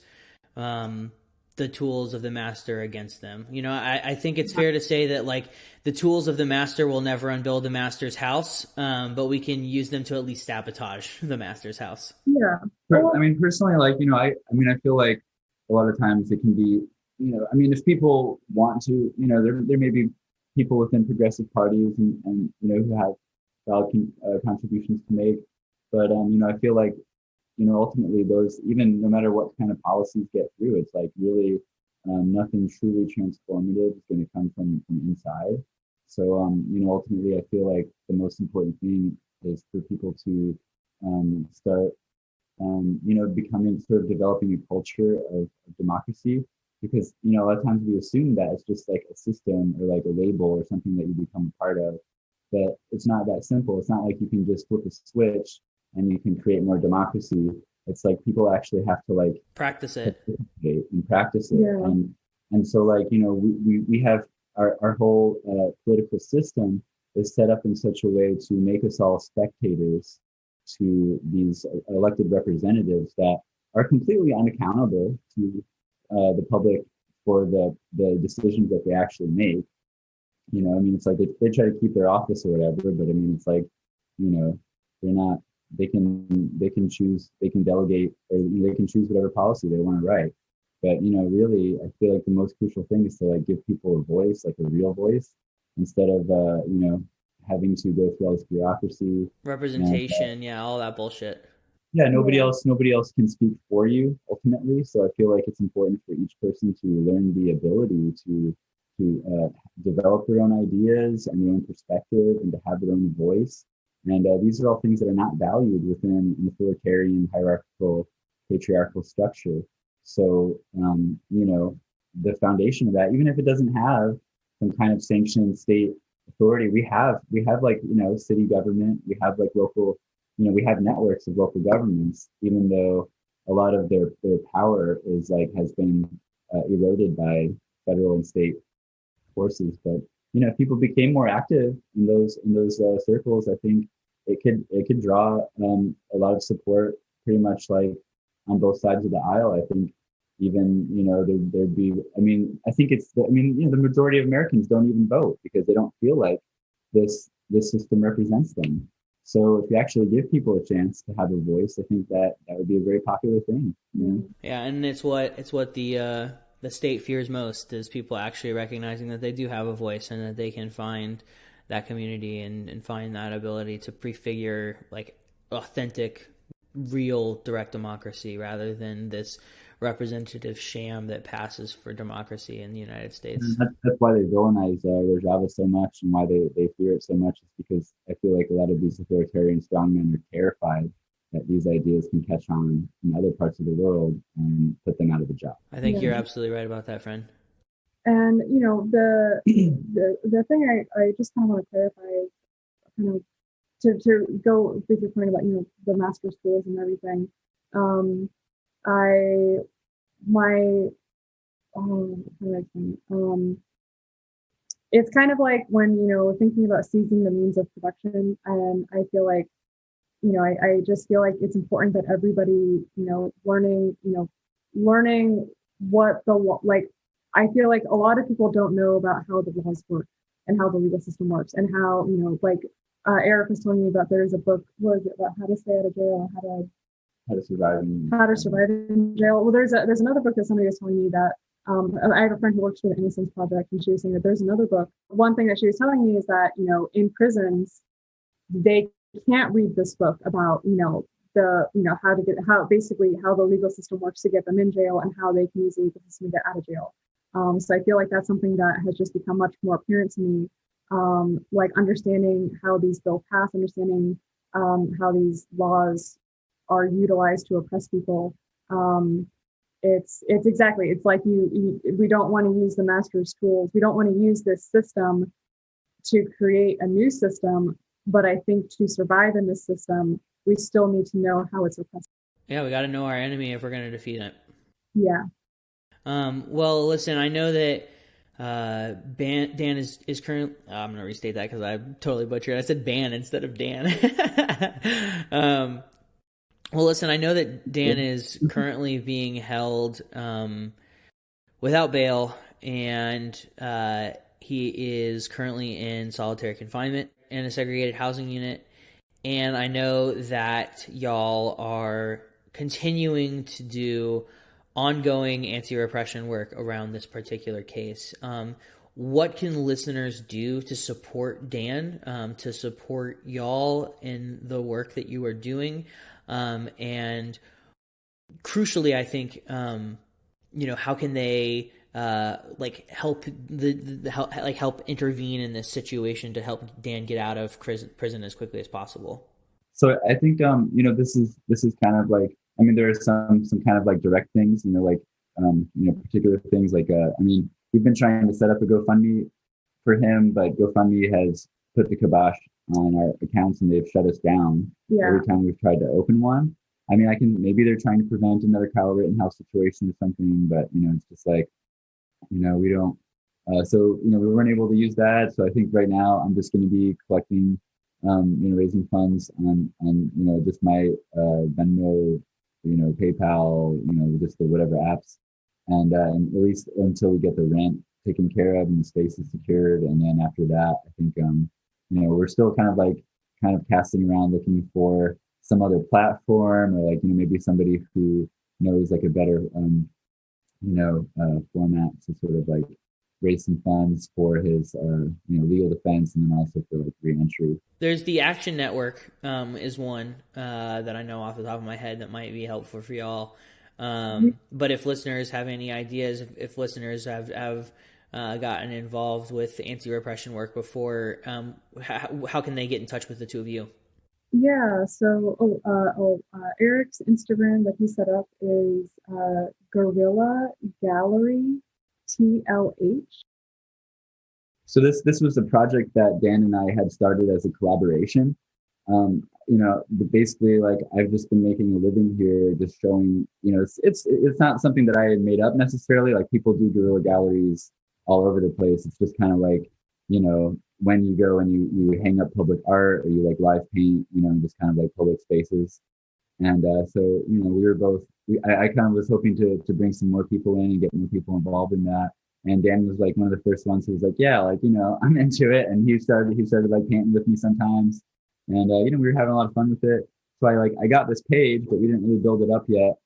the tools of the master against them. You know, I think it's fair to say that like the tools of the master will never unbuild the master's house, but we can use them to at least sabotage the master's house. Yeah. I mean, personally, like, you know, I mean, I feel like a lot of times it can be, you know, I mean, if people want to, you know, there may be people within progressive parties and you know, who have valid contributions to make. But, you know, I feel like, you know, ultimately those, even no matter what kind of policies get through, it's like really nothing truly transformative is going to come from inside. So, you know, ultimately I feel like the most important thing is for people to start, you know, becoming sort of developing a culture of democracy, because, you know, a lot of times we assume that it's just like a system or like a label or something that you become a part of, but it's not that simple. It's not like you can just flip a switch and you can create more democracy. It's like people actually have to like practice it and practice it. Yeah. And so like, you know, we have our whole political system is set up in such a way to make us all spectators to these elected representatives that are completely unaccountable to the public for the decisions that they actually make. You know, I mean, it's like they try to keep their office or whatever, but I mean, it's like, you know, they're not, they can choose, they can delegate, or they can choose whatever policy they want to write. But, you know, really, I feel like the most crucial thing is to like give people a voice, like a real voice, instead of, you know, having to go through all this bureaucracy. representation, and, yeah, all that bullshit. Yeah, nobody else can speak for you ultimately. So I feel like it's important for each person to learn the ability to develop their own ideas and their own perspective and to have their own voice. And these are all things that are not valued within an authoritarian, hierarchical, patriarchal structure. So, you know, the foundation of that, even if it doesn't have some kind of sanctioned state authority, we have like, you know, city government, we have like local, you know, we have networks of local governments, even though a lot of their power is like, has been eroded by federal and state forces. But, you know, if people became more active in those circles, I think it could draw a lot of support pretty much like on both sides of the aisle. I think even, you know, there'd be, I mean, I think you know, the majority of Americans don't even vote because they don't feel like this system represents them. So if you actually give people a chance to have a voice, I think that would be a very popular thing. You know? Yeah, and it's what the state fears most, is people actually recognizing that they do have a voice and that they can find that community and find that ability to prefigure like authentic, real direct democracy rather than this representative sham that passes for democracy in the United States. That's why they villainize Rojava so much, and why they fear it so much, is because I feel like a lot of these authoritarian strongmen are terrified that these ideas can catch on in other parts of the world and put them out of a job. I think you're absolutely right about that, friend. And, you know, the thing I just kind of want to clarify is kind of to go with your point about, you know, the master schools and everything. It's kind of like when, you know, thinking about seizing the means of production, and I feel like, you know, I just feel like it's important that everybody, you know, learning what like, I feel like a lot of people don't know about how the laws work and how the legal system works, and how, you know, like Eric was telling me about, there's a book, what is it, about how to stay out of jail, how to survive in jail. Well, there's another book that somebody was telling me that I have a friend who works for the Innocence Project, and she was saying that there's another book. One thing that she was telling me is that, you know, in prisons, they can't read this book about, you know, how the legal system works to get them in jail and how they can use the legal system to get out of jail. So I feel like that's something that has just become much more apparent to me, like understanding how these bills pass, understanding how these laws are utilized to oppress people. It's like we don't want to use the master's tools. We don't want to use this system to create a new system. But I think to survive in this system, we still need to know how it's oppressive. Yeah, we got to know our enemy if we're going to defeat it. Yeah. Well, listen, I know that Dan is current. I'm gonna restate that because I totally butchered. I said Ban instead of Dan. Well, listen, I know that Dan is currently being held without bail, and he is currently in solitary confinement in a segregated housing unit. And I know that y'all are continuing to do ongoing anti-repression work around this particular case. What can listeners do to support Dan, to support y'all in the work that you are doing? And crucially, I think, how can they help help intervene in this situation to help Dan get out of prison as quickly as possible? So I think this is kind of like, I mean, there are some kind of like direct things, particular things like we've been trying to set up a GoFundMe for him, but GoFundMe has put the kibosh on our accounts and they've shut us down every time we've tried to open one. I mean, maybe they're trying to prevent another Kyle Rittenhouse situation or something, but it's just like, we don't. We weren't able to use that. So I think right now I'm just going to be collecting, raising funds on just my Venmo, PayPal, just the whatever apps, and at least until we get the rent taken care of and the space is secured, and then after that, I think we're still kind of casting around looking for some other platform or maybe somebody who knows like a better format to sort of like raise some funds for his legal defense and then also for like re-entry. There's the Action Network is one that I know off the top of my head that might be helpful for y'all. But if listeners have any ideas, if listeners have gotten involved with anti-repression work before, how can they get in touch with the two of you? Yeah, so Eric's Instagram that he set up is Guerrilla Gallery TLH. So this was a project that Dan and I had started as a collaboration. Basically, like I've just been making a living here, just showing. It's not something that I had made up necessarily. Like people do guerrilla galleries all over the place. It's just kind of like when you go and you hang up public art or you like live paint, just kind of like public spaces. And so we were both. I kind of was hoping to bring some more people in and get more people involved in that. And Dan was like one of the first ones who was like, yeah, I'm into it. And he started like painting with me sometimes. And we were having a lot of fun with it. So I got this page, but we didn't really build it up yet.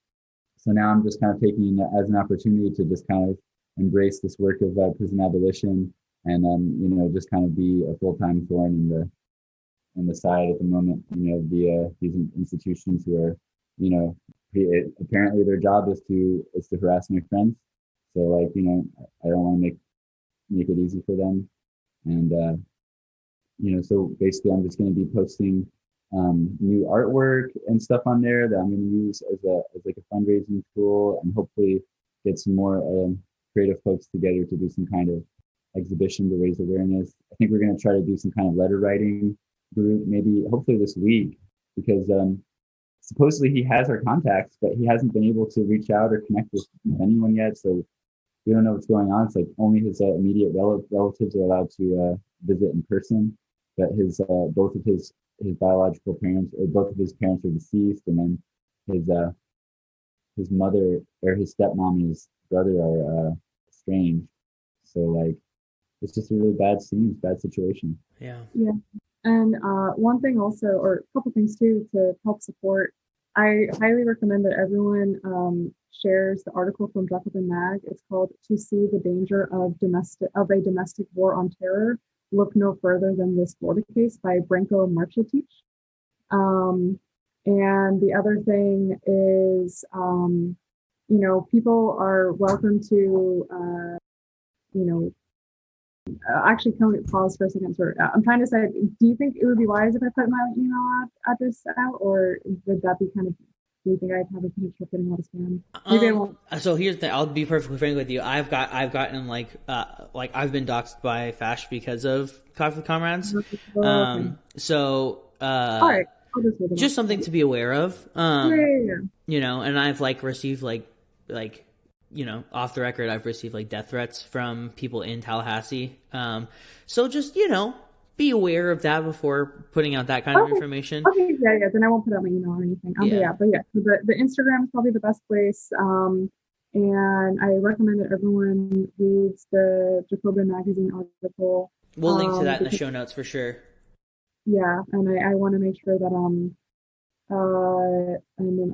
So now I'm just kind of taking it as an opportunity to just kind of embrace this work of prison abolition and just kind of be a full-time thorn in the side at the moment. These institutions who are apparently their job is to harass my friends. So I don't want to make it easy for them. And so basically I'm just going to be posting new artwork and stuff on there that I'm going to use as like a fundraising tool and hopefully get some more creative folks together to do some kind of exhibition to raise awareness. I think we're going to try to do some kind of letter writing group, maybe hopefully this week, because supposedly he has our contacts, but he hasn't been able to reach out or connect with anyone yet. So we don't know what's going on. It's like only his immediate relatives are allowed to visit in person, but both of his biological parents, or both of his parents, are deceased, and then his mother or his stepmom and his brother are estranged. So it's just a really bad situation. Yeah. And one thing also, or a couple things too, to help support, I highly recommend that everyone shares the article from Jacobin Mag. It's called "To See the Danger of a Domestic War on Terror. Look no further than this Florida case" by Branko Marcetic. And the other thing is, people are welcome to, actually, can we pause for a second? I'm trying to say, do you think it would be wise if I put my email address out, or would that be do you think I'd have a potential of getting out of spam? Maybe I won't. So here's the thing. I'll be perfectly frank with you. I've gotten I've been doxxed by Fash because of Coffee with Comrades. So all right, just something to be aware of. Yeah. And I've received off the record, I've received like death threats from people in Tallahassee. So just, be aware of that before putting out that kind of information. Okay, yeah. Then I won't put out my email or anything. So the Instagram is probably the best place. And I recommend that everyone reads the Jacobin magazine article. We'll link to that in the show notes for sure. Yeah, and I want to make sure that and then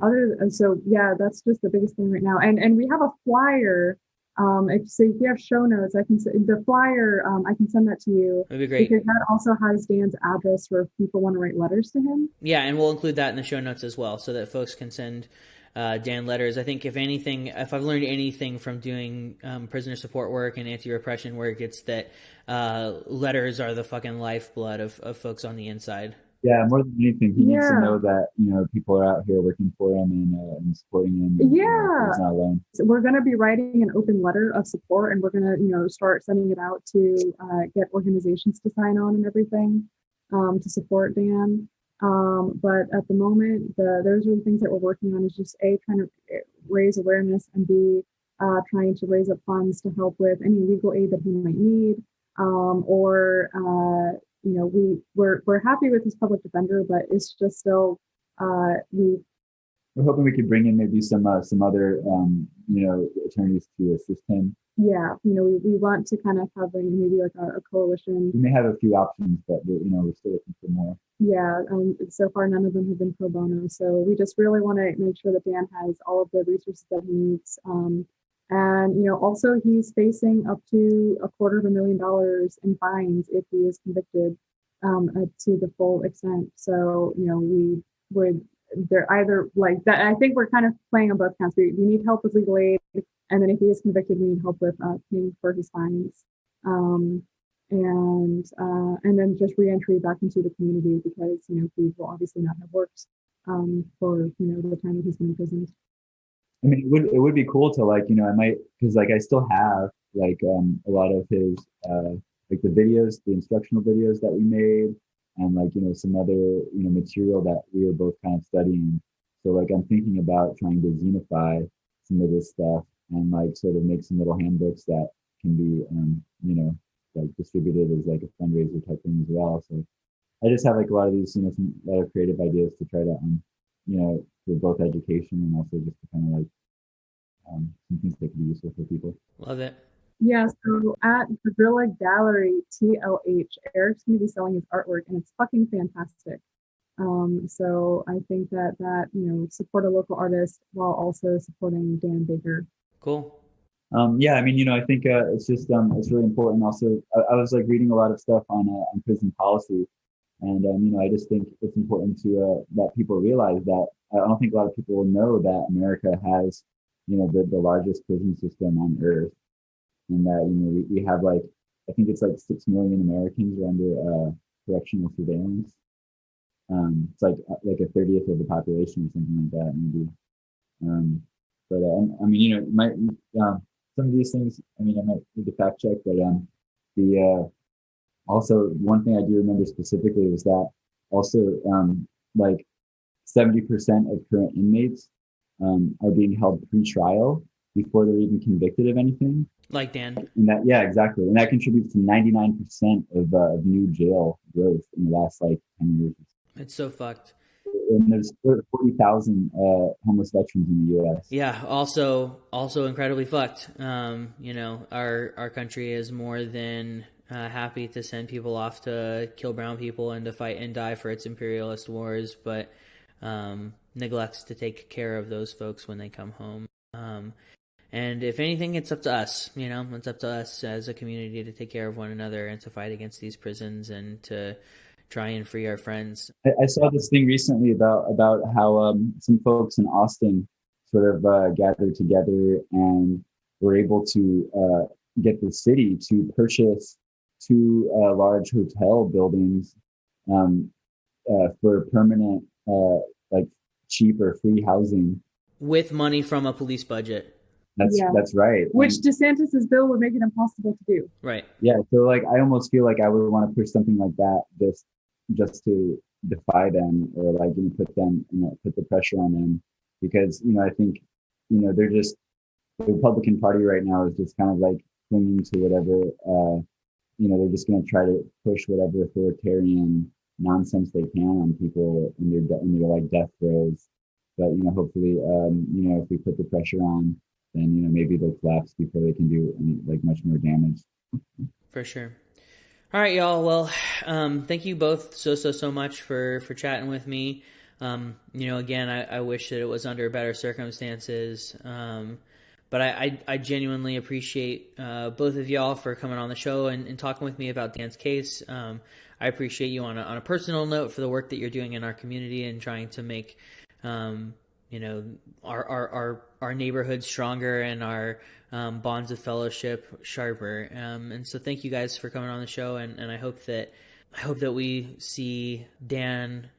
that's just the biggest thing right now. And we have a flyer. If you have show notes, I can the flyer. I can send that to you. That'd be great because that also has Dan's address for if people want to write letters to him. Yeah, and we'll include that in the show notes as well, so that folks can send Dan letters. I think if I've learned anything from doing prisoner support work and anti-repression work, it's that letters are the fucking lifeblood of folks on the inside. Yeah, more than anything, he needs to know that people are out here working for him and supporting him. And, he's not alone. So we're going to be writing an open letter of support, and we're going to start sending it out to get organizations to sign on and everything to support Dan. But at the moment, those are the things that we're working on. Is just trying to raise awareness, and B, trying to raise up funds to help with any legal aid that he might need, we're happy with his public defender, but it's just still we're hoping we could bring in maybe some other attorneys to assist him. Yeah, we want to kind of have maybe like a coalition. We may have a few options, but we're still looking for more. Yeah, so far none of them have been pro bono, so we just really want to make sure that Dan has all of the resources that he needs. And also he's facing up to $250,000 in fines if he is convicted to the full extent. So they're either like that. I think we're kind of playing on both counts. We need help with legal aid, and then if he is convicted, we need help with paying for his fines, and then just reentry back into the community, because he will obviously not have worked for the time that he's been imprisoned. I mean, it would be cool to I might, because I still have a lot of his the videos, the instructional videos that we made, and some other material that we were both kind of studying. So I'm thinking about trying to zenify some of this stuff and sort of make some little handbooks that can be distributed as a fundraiser type thing as well. So I just have a lot of these a lot of creative ideas to try to for both education and also just to kind of some things that could be useful for people. Love it. Yeah, so at Gorilla Gallery TLH, Eric's going to be selling his artwork, and it's fucking fantastic. So I think that support a local artist while also supporting Dan Baker. Cool. Yeah, I mean, I think it's just it's really important. Also, I was reading a lot of stuff on prison policy, and I just think it's important to that people realize that. I don't think a lot of people know that America has the largest prison system on earth, and that we have I think it's 6 million Americans are under correctional surveillance. It's like a 30th of the population or something like that, maybe. But I mean, some of these things, I mean, I might need to fact check, but also one thing I do remember specifically was that also 70% of current inmates are being held pre-trial before they're even convicted of anything. Like Dan. And that, yeah, exactly. And that contributes to 99% of new jail growth in the last 10 years. It's so fucked. And there's 40,000 homeless veterans in the U.S. Yeah, also incredibly fucked. Our country is more than happy to send people off to kill brown people and to fight and die for its imperialist wars, but neglects to take care of those folks when they come home. And if anything, it's up to us. It's up to us as a community to take care of one another and to fight against these prisons and to try and free our friends. I saw this thing recently about how some folks in Austin sort of gathered together and were able to get the city to purchase 2 large hotel buildings for permanent, cheap or free housing. With money from a police budget. That's right. Which DeSantis's bill would make it impossible to do. Right. Yeah. So I almost feel like I would want to push something like that just to defy them or put them, put the pressure on them, because, I think, they're just, the Republican Party right now is just kind of like clinging to whatever, they're just going to try to push whatever authoritarian nonsense they can on people in their like death throes. But, hopefully, if we put the pressure on, then, maybe they'll collapse before they can do much more damage. For sure. All right, y'all. Well, thank you both so much for chatting with me. Again, I wish that it was under better circumstances. But I genuinely appreciate both of y'all for coming on the show and talking with me about Dan's case. I appreciate you on a personal note for the work that you're doing in our community and trying to make our neighborhood stronger and our bonds of fellowship sharper. And so thank you guys for coming on the show, and I hope that we see Dan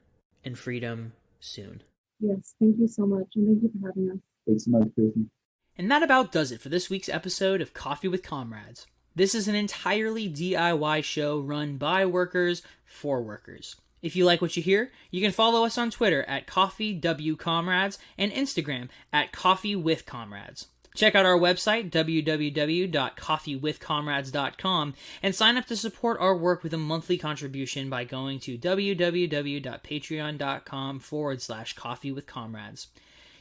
in freedom soon. Yes, thank you so much, and thank you for having us. Thanks so much, Kristen. And that about does it for this week's episode of Coffee with Comrades. This is an entirely DIY show run by workers for workers. If you like what you hear, you can follow us on Twitter at CoffeeWComrades and Instagram at CoffeeWithComrades. Check out our website, www.coffeewithcomrades.com, and sign up to support our work with a monthly contribution by going to www.patreon.com/coffeewithcomrades.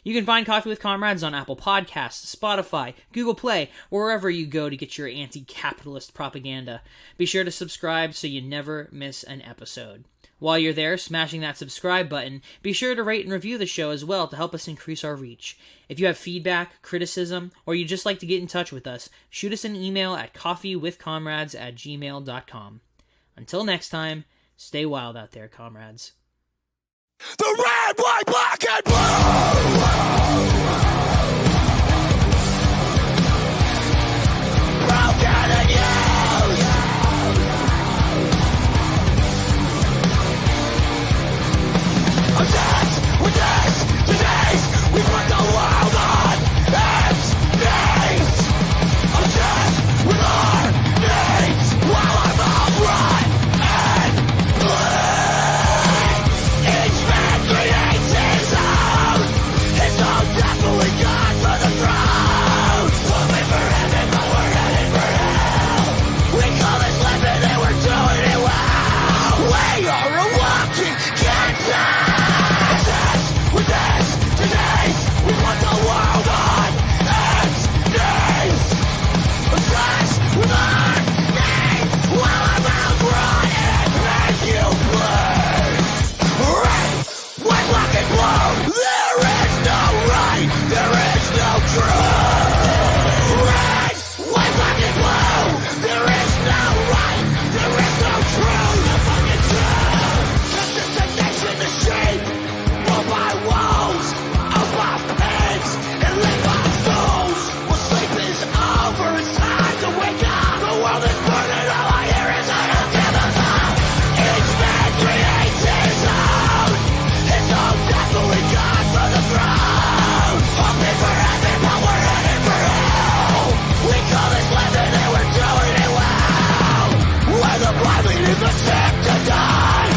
You can find Coffee with Comrades on Apple Podcasts, Spotify, Google Play, wherever you go to get your anti-capitalist propaganda. Be sure to subscribe so you never miss an episode. While you're there, smashing that subscribe button, be sure to rate and review the show as well to help us increase our reach. If you have feedback, criticism, or you'd just like to get in touch with us, shoot us an email at coffeewithcomrades@gmail.com. Until next time, stay wild out there, comrades. The red, white, black, and blue! Broken and used! Obsessed with this disease, we put the world on its knees. Obsessed with our needs, while our mouths run and bleed. Each man creates his own definitely gone for the throne. Hoping for heaven, but we're headed for hell. We call this living and we're doing it well. We are a walking cancer. Obsessed with this disease, we want the world on its knees. Obsessed with our needs, while our mouths run and make you bleed. Red, white, black, and blue. There is no right, there is no truth. Red, white, black, and blue. There is no right, there is no truth. The fucking truth. Justice and nation to shape. Ruled by wolves, owned by pigs, and led by fools. Well, sleep is over, it's time to wake up. The world is burning, all I hear is I don't give a fuck. Each man creates his own definitely gone for the throne. Hoping for heaven, but we're headed for hell. We call this living and we're doing it well. We're the blind leading the sick to die.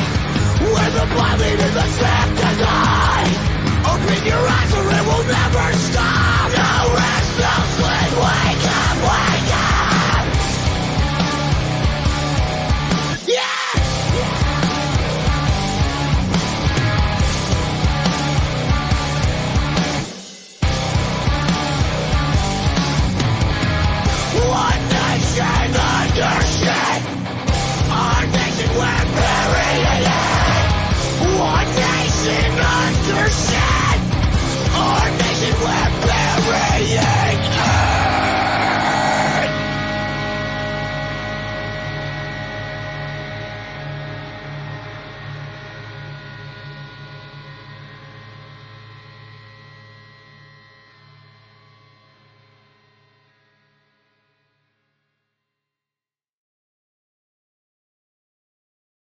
We're the blind leading the sick to die. Open your eyes.